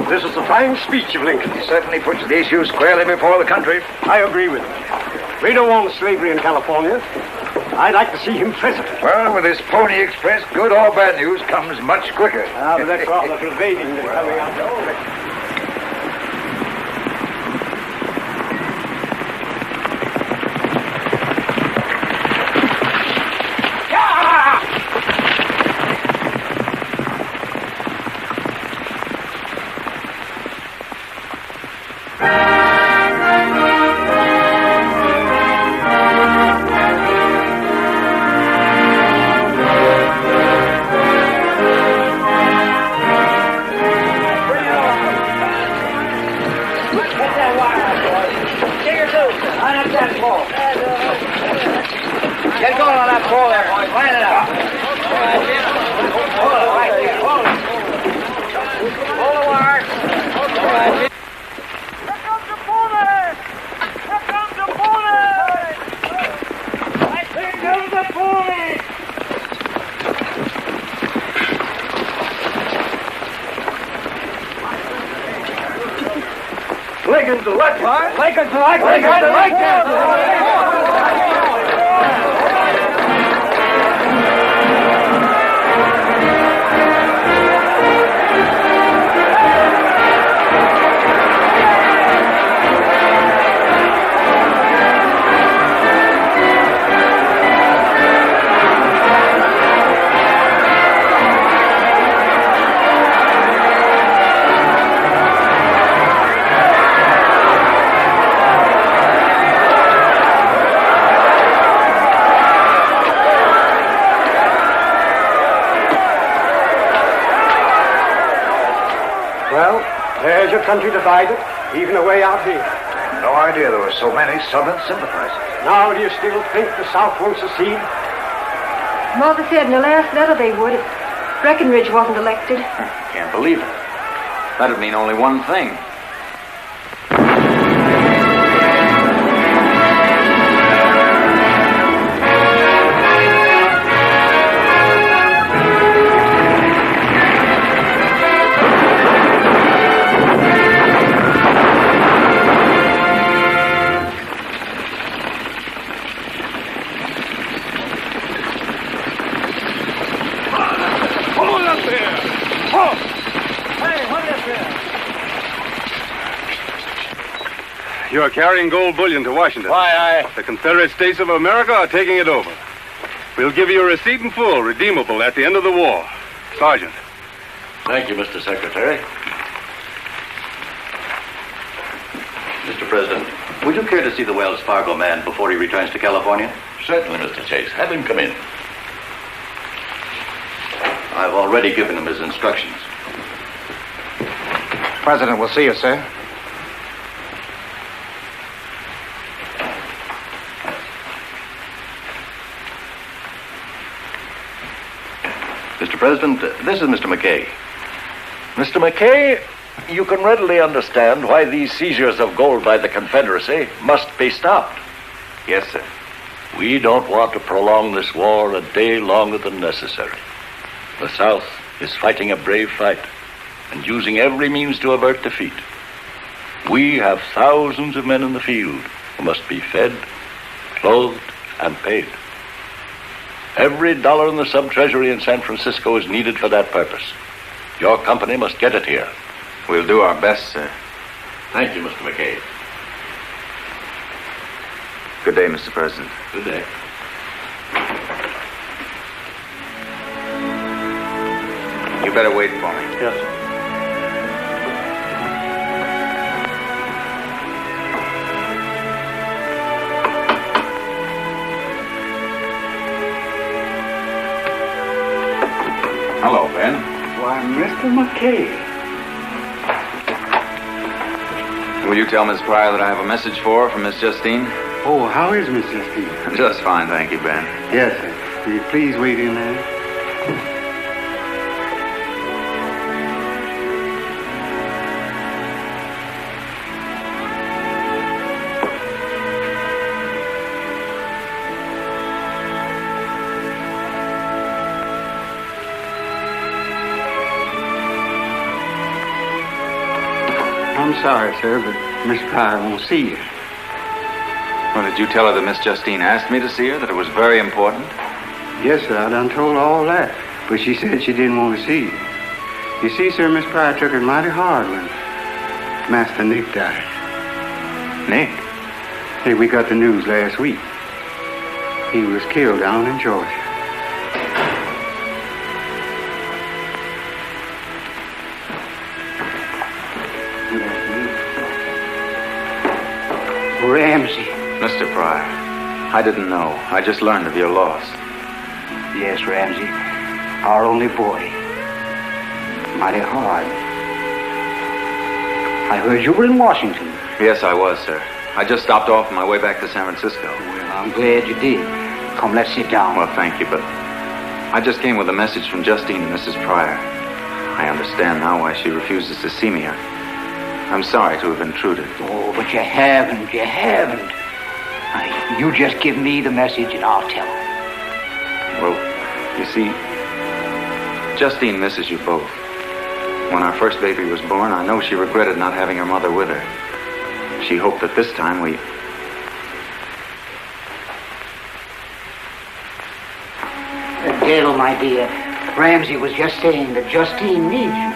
This is a fine speech of Lincoln. He certainly puts the issue squarely before the country. I agree with him. We don't want slavery in California. I'd like to see him president. Well, with this Pony Express, good or bad news comes much quicker. But that's rather pervading than coming out to Get going on that pole there, boys. Line it up. Hold it right there. Hold it. Hold the wire. Here comes the pony! Here comes the pony! Here comes the pony! Lincoln's elected. Lincoln's elected. Lincoln's elected. Well, there's your country divided, even away out here. No idea there were so many Southern sympathizers. Now, do you still think the South won't secede? Mother said in the last letter they would if Breckinridge wasn't elected. Can't believe it. That'd mean only one thing. you are carrying gold bullion to Washington. Why, The Confederate States of America are taking it over. We'll give you a receipt in full, redeemable at the end of the war. Sergeant. Thank you, Mr. Secretary. Mr. President, would you care to see the Wells Fargo man before he returns to California? Certainly, Mr. Chase. Have him come in. I've already given him his instructions. President will see you, sir. Mr. President, this is Mr. McKay. Mr. McKay, you can readily understand why these seizures of gold by the Confederacy must be stopped. Yes, sir. We don't want to prolong this war a day longer than necessary. The South is fighting a brave fight and using every means to avert defeat. We have thousands of men in the field who must be fed, clothed, and paid. Every dollar in the sub-treasury in San Francisco is needed for that purpose. Your company must get it here. We'll do our best, sir. Thank you, Mr. McKay. Good day, Mr. President. Good day. You better wait for me. Yes, sir. Hello, Ben. Why, Mr. McKay. Will you tell Miss Pryor that I have a message for her from Miss Justine? Oh, how is Miss Justine? Just fine, thank you, Ben. Yes, sir. Will you please wait in there? I'm sorry, sir, but Miss Pryor won't see you. Well, did you tell her that Miss Justine asked me to see her, that it was very important? Yes, sir, I done told her all that, but she said she didn't want to see you. You see, sir, Miss Pryor took it mighty hard when Master Nick died. Nick? Hey, we got the news last week. He was killed down in Georgia. Ramsey. Mr. Pryor, I didn't know. I just learned of your loss. Yes, Ramsey. Our only boy. Mighty hard. I heard you were in Washington. Yes, I was, sir. I just stopped off on my way back to San Francisco. Well, I'm glad you did. Come, let's sit down. Well, thank you, but I just came with a message from Justine and Mrs. Pryor. I understand now why she refuses to see me. I'm sorry to have intruded. Oh, but you haven't. You just give me the message and I'll tell her. Well, you see, Justine misses you both. When our first baby was born, I know she regretted not having her mother with her. She hoped that this time we... Dale, my dear, Ramsey was just saying that Justine needs you.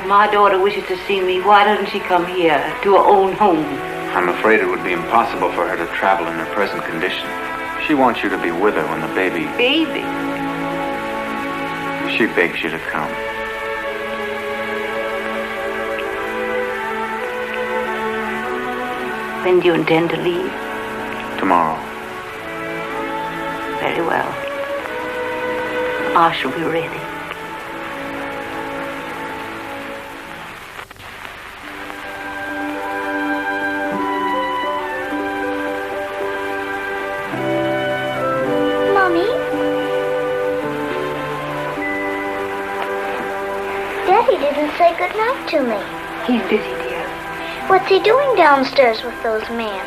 My daughter wishes to see me. Why doesn't she come here to her own home? I'm afraid it would be impossible for her to travel in her present condition. She wants you to be with her when the baby... Baby? She begs you to come. When do you intend to leave? Tomorrow. Very well. I shall be ready. Mommy? Daddy didn't say goodnight to me. He's busy, dear. What's he doing downstairs with those men?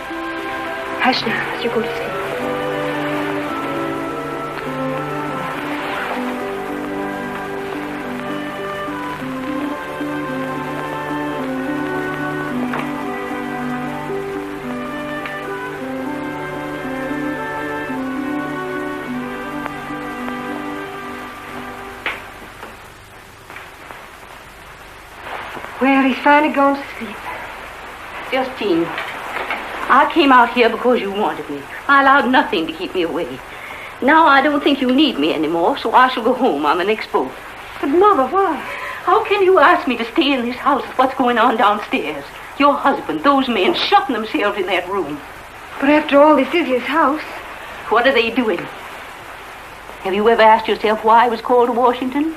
Hush now, as you go to sleep. Well, he's finally gone to sleep. Justine, I came out here because you wanted me. I allowed nothing to keep me away. Now I don't think you need me anymore, so I shall go home on the next boat. But, Mother, why? How can you ask me to stay in this house with what's going on downstairs? Your husband, those men shutting themselves in that room. But after all, this is his house. What are they doing? Have you ever asked yourself why he was called to Washington?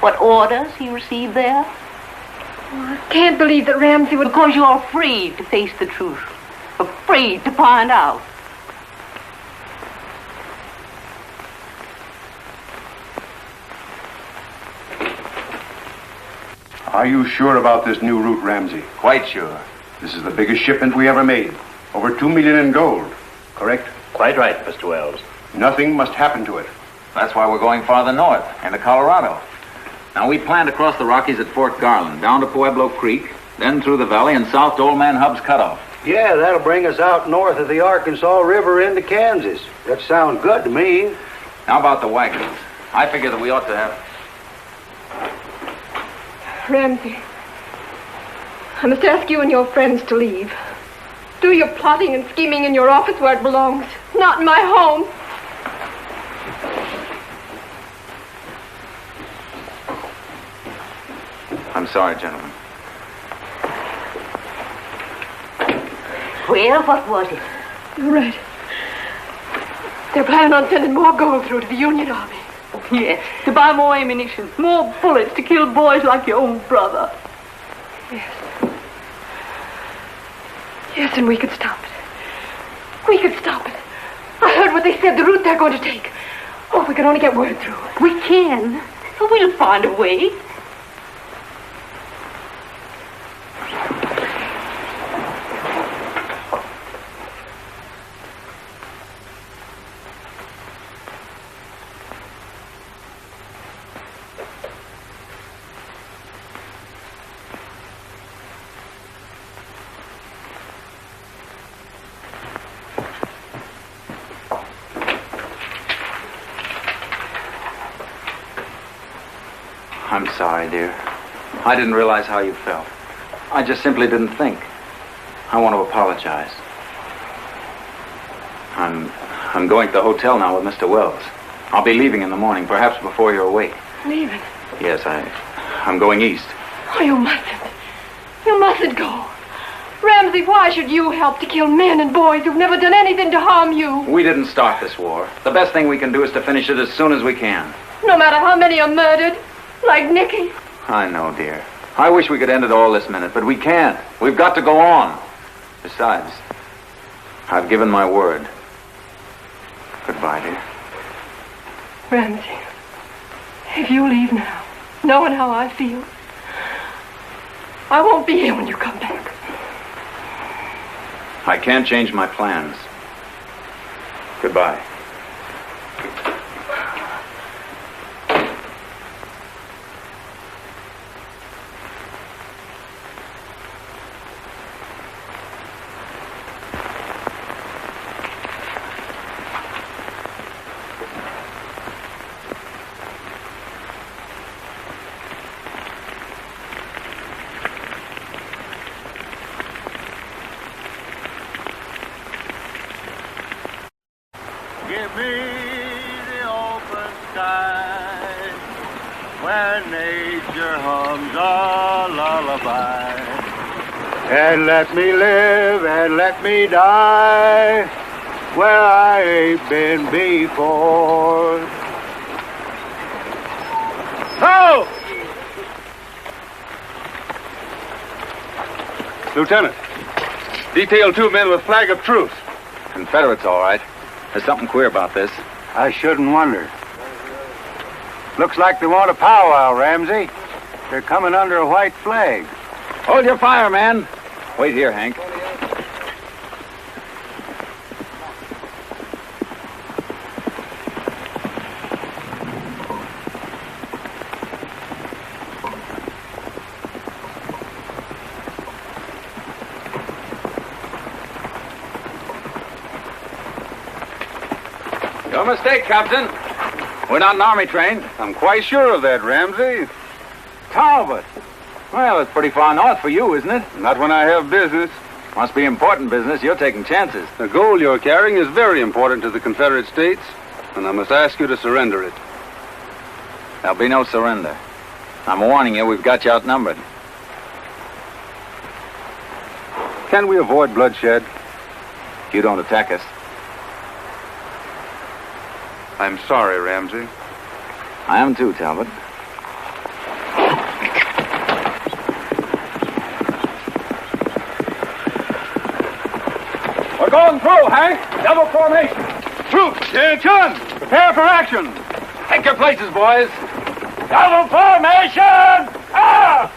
What orders he received there? Oh, I can't believe that Ramsey would... Because you're afraid to face the truth. Afraid to find out. Are you sure about this new route, Ramsey? Quite sure. This is the biggest shipment we ever made. Over $2 million in gold. Correct? Quite right, Mr. Wells. Nothing must happen to it. That's why we're going farther north, into Colorado. Now, we plan to cross the Rockies at Fort Garland, down to Pueblo Creek, then through the valley and south to Old Man Hub's Cutoff. Yeah, that'll bring us out north of the Arkansas River into Kansas. That sounds good to me. How about the wagons? I figure that we ought to have... Ramsey, I must ask you and your friends to leave. Do your plotting and scheming in your office where it belongs, not in my home. I'm sorry, gentlemen. Well, what was it? You're right. They're planning on sending more gold through to the Union Army. Yes, to buy more ammunition, more bullets to kill boys like your own brother. Yes. Yes, and we could stop it. We could stop it. I heard what they said, the route they're going to take. Oh, if we could only get word through. We can. We'll find a way. I'm sorry, dear. I didn't realize how you felt. I just simply didn't think. I want to apologize. I'm going to the hotel now with Mr. Wells. I'll be leaving in the morning, perhaps before you're awake. Leaving? Yes, I'm going east. Oh, you mustn't. You mustn't go. Ramsey, why should you help to kill men and boys who've never done anything to harm you? We didn't start this war. The best thing we can do is to finish it as soon as we can. No matter how many are murdered. Like Nicky. I know, dear. I wish we could end it all this minute, but we can't. We've got to go on. Besides, I've given my word. Goodbye, dear. Ramsey, if you leave now, knowing how I feel, I won't be here when you come back. I can't change my plans. Goodbye. Give me the open sky where nature hums a lullaby. And let me live and let me die where I ain't been before. Oh! Lieutenant, detail 2 men with flag of truce. Confederates, all right. There's something queer about this. I shouldn't wonder. Looks like they want a powwow, Ramsey. They're coming under a white flag. Hold your fire, man. Wait here, Hank. Your mistake, Captain. We're not an army train. I'm quite sure of that, Ramsey. Talbot. Well, it's pretty far north for you, isn't it? Not when I have business. Must be important business. You're taking chances. The gold you're carrying is very important to the Confederate States, and I must ask you to surrender it. There'll be no surrender. I'm warning you, we've got you outnumbered. Can we avoid bloodshed? You don't attack us. I'm sorry, Ramsey. I am too, Talbot. We're going through, Hank. Double formation. Troops, attention! Prepare for action. Take your places, boys. Double formation! Ah!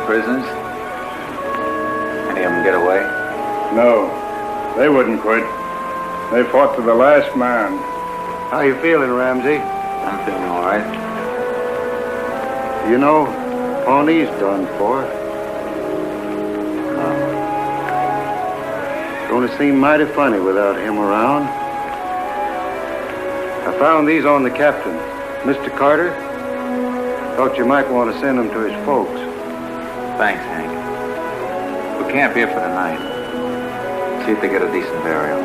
Prisoners? Any of them get away? No, they wouldn't quit. They fought to the last man. How you feeling, Ramsey? I'm feeling all right. You know, Pawnee's done for. It's going to seem mighty funny without him around. I found these on the captain. Mr. Carter, thought you might want to send them to his folks. Thanks, Hank. We'll camp here for the night. See if they get a decent burial.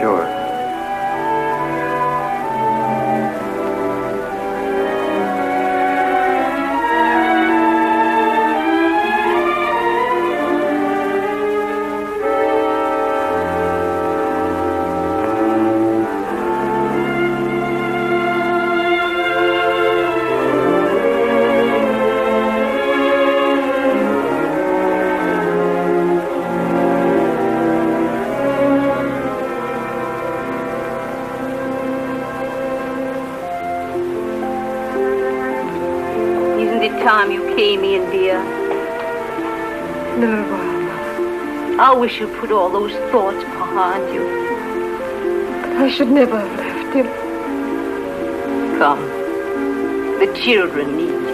Sure. Time you came in, dear. Not a while, Mother. I wish you'd put all those thoughts behind you. I should never have left him. Come. The children need you.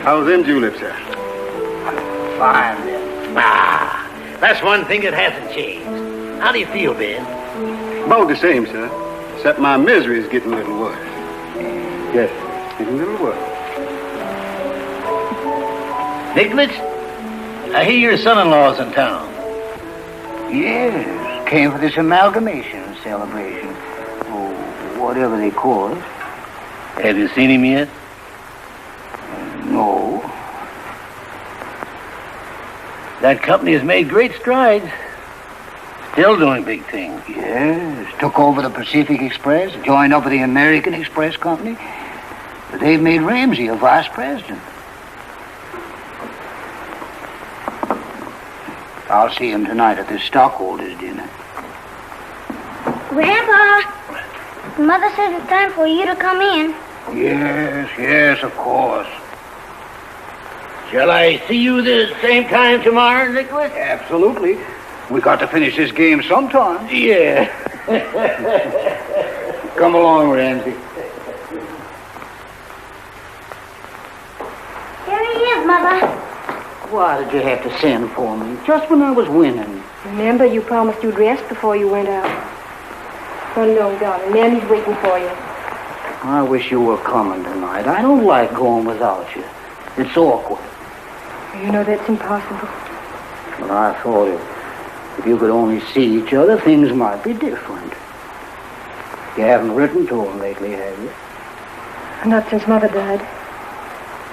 How's them juleps there? Fine, then. Ah, that's one thing that hasn't changed. How do you feel, Ben? About the same, sir. Except my misery is getting a little worse. Yes, getting a little worse. Nicholas, I hear your son-in-law's in town. Yes, came for this amalgamation celebration. Oh, whatever they call it. Have you seen him yet? No. That company has made great strides. Still doing big things. Yes, took over the Pacific Express, joined up with the American Express Company. But they've made Ramsey a vice president. I'll see him tonight at the stockholders' dinner. Grandpa, Mother says it's time for you to come in. Yes, of course. Shall I see you the same time tomorrow, Nicholas? Absolutely. We got to finish this game sometime. Yeah. Come along, Ramsey. Here he is, Mother. Why did you have to send for me? Just when I was winning. Remember, you promised you'd rest before you went out. Run along, darling. Mammy's waiting for you. I wish you were coming tonight. I don't like going without you. It's awkward. You know that's impossible. But I thought if you could only see each other, things might be different. You haven't written to him lately, have you? Not since Mother died.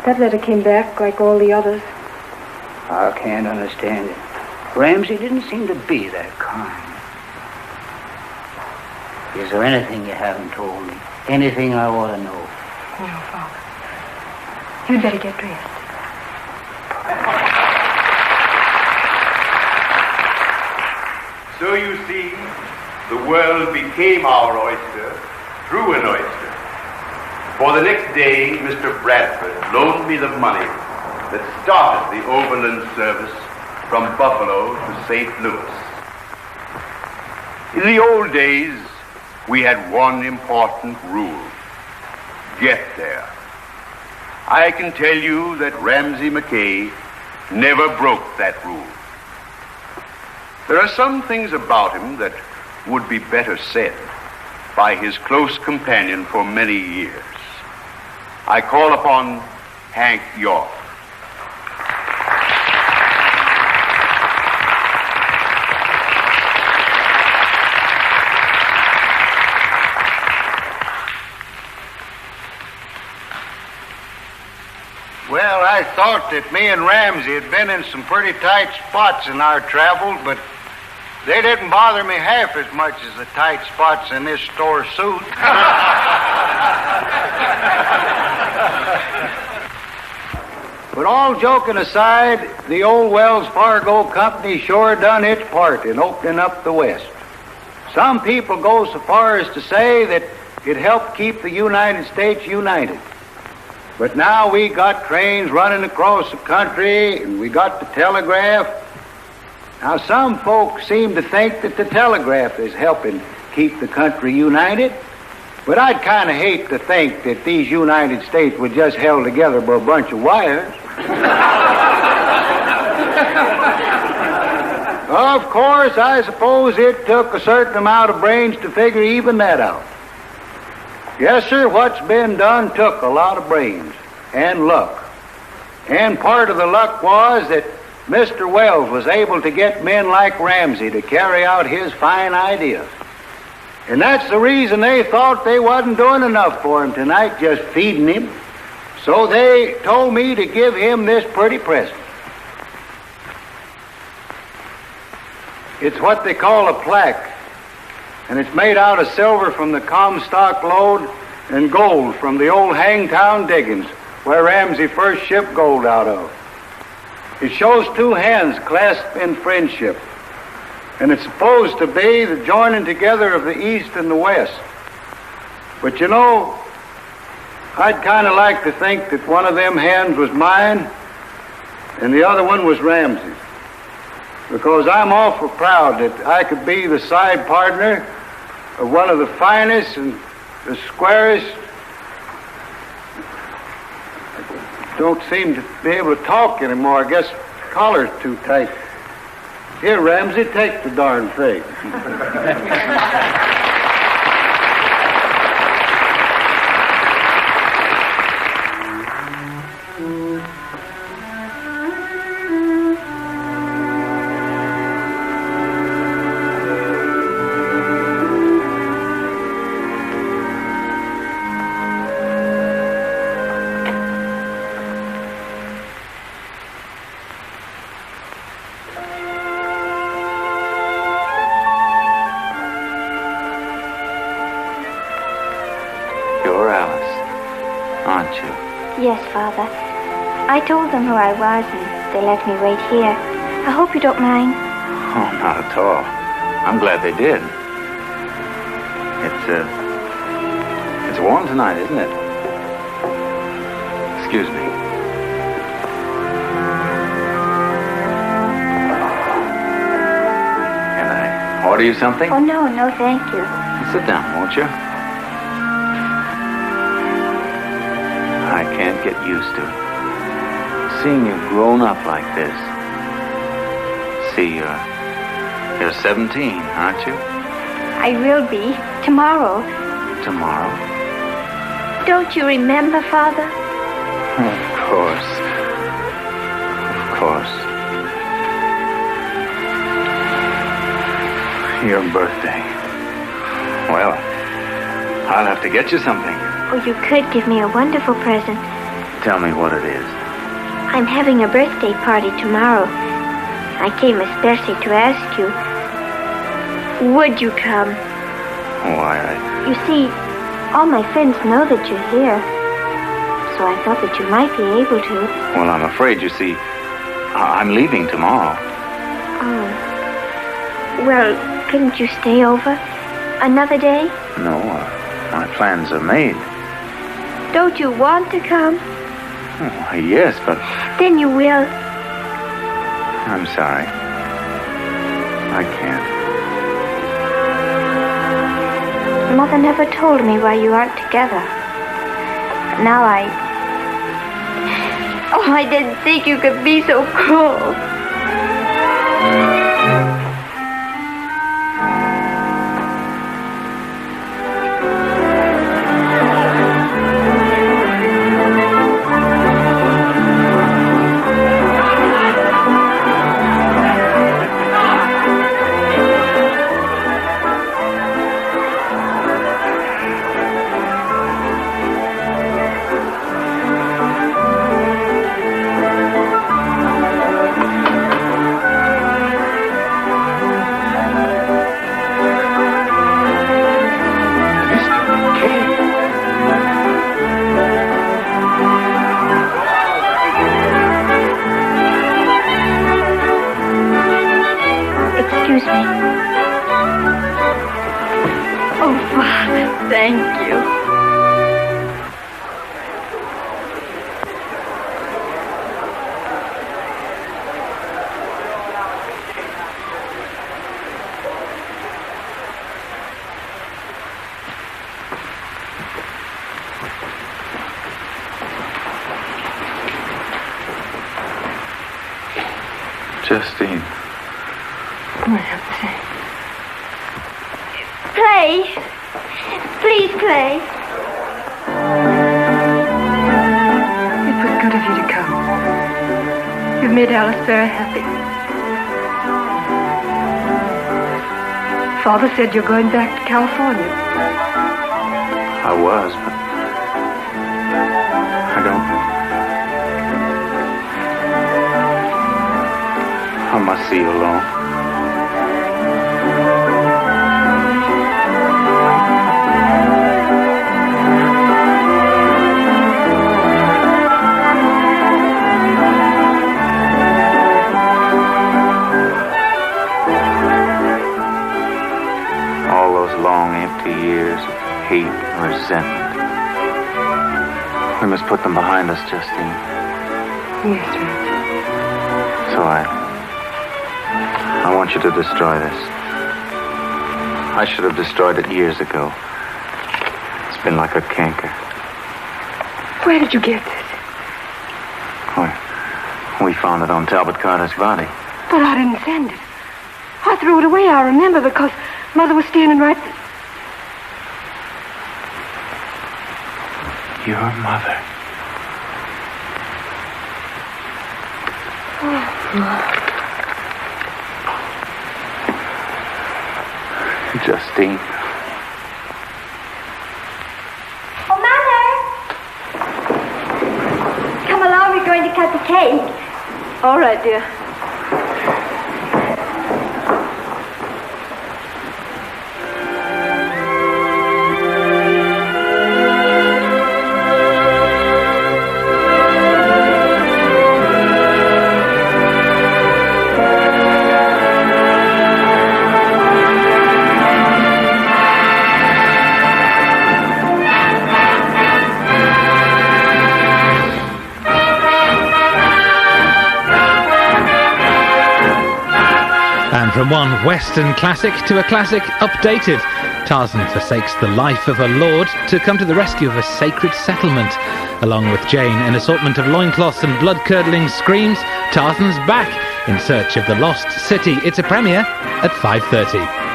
That letter came back like all the others. I can't understand it. Ramsey didn't seem to be that kind. Is there anything you haven't told me? Anything I ought to know? No, Father. You'd better get dressed. So you see, the world became our oyster through an oyster. For the next day, Mr. Bradford loaned me the money that started the overland service from Buffalo to St. Louis. In the old days, we had one important rule: get there. I can tell you that Ramsey McKay never broke that rule. There are some things about him that would be better said by his close companion for many years. I call upon Hank York. Well, I thought that me and Ramsey had been in some pretty tight spots in our travels, but they didn't bother me half as much as the tight spots in this store suit. But all joking aside, the old Wells Fargo company sure done its part in opening up the West. Some people go so far as to say that it helped keep the United States united. But now we got trains running across the country, and we got the telegraph. Now, some folks seem to think that the telegraph is helping keep the country united, but I'd kind of hate to think that these United States were just held together by a bunch of wires. Of course, I suppose it took a certain amount of brains to figure even that out. Yes, sir, what's been done took a lot of brains and luck. And part of the luck was that Mr. Wells was able to get men like Ramsey to carry out his fine ideas. And that's the reason they thought they wasn't doing enough for him tonight, just feeding him. So they told me to give him this pretty present. It's what they call a plaque. And it's made out of silver from the Comstock lode and gold from the old Hangtown diggings where Ramsey first shipped gold out of. It shows two hands clasped in friendship. And it's supposed to be the joining together of the East and the West. But you know, I'd kind of like to think that one of them hands was mine and the other one was Ramsey's. Because I'm awful proud that I could be the side partner of one of the finest and the squarest. I don't seem to be able to talk anymore. I guess the collar's too tight. Here, Ramsey, take the darn thing. Yes, Father. I told them who I was, and they let me wait here. I hope you don't mind. Oh, not at all. I'm glad they did. It's warm tonight, isn't it? Excuse me. Can I order you something? Oh, no, thank you. Sit down, won't you? I can't get used to it. Seeing you grown up like this. See, you're 17, aren't you? I will be. Tomorrow. Tomorrow? Don't you remember, Father? Of course. Of course. Your birthday. Well, I'll have to get you something. Oh, you could give me a wonderful present. Tell me what it is. I'm having a birthday party tomorrow. I came especially to ask you, would you come? Why, You see, all my friends know that you're here. So I thought that you might be able to. Well, I'm afraid, you see, I'm leaving tomorrow. Oh. Well, couldn't you stay over another day? No, my plans are made. Don't you want to come? Oh, yes, but... Then you will. I'm sorry. I can't. Mother never told me why you aren't together. Now Oh, I didn't think you could be so cruel. Justine. Play. Please play. It was good of you to come. You've made Alice very happy. Father said you're going back to California. I was, but I don't. I must see you alone. All those long, empty years of hate and resentment. We must put them behind us, Justine. Yes, Red. So I want you to destroy this. I should have destroyed it years ago. It's been like a canker. Where did you get this? We found it on Talbot Carter's body. But I didn't send it. I threw it away, I remember, because Mother was standing right... Your mother. Justine. Oh, Mother! Come along, we're going to cut the cake. All right, dear. From one Western classic to a classic updated, Tarzan forsakes the life of a lord to come to the rescue of a sacred settlement. Along with Jane, an assortment of loincloths and blood-curdling screams, Tarzan's back in search of the lost city. It's a premiere at 5:30.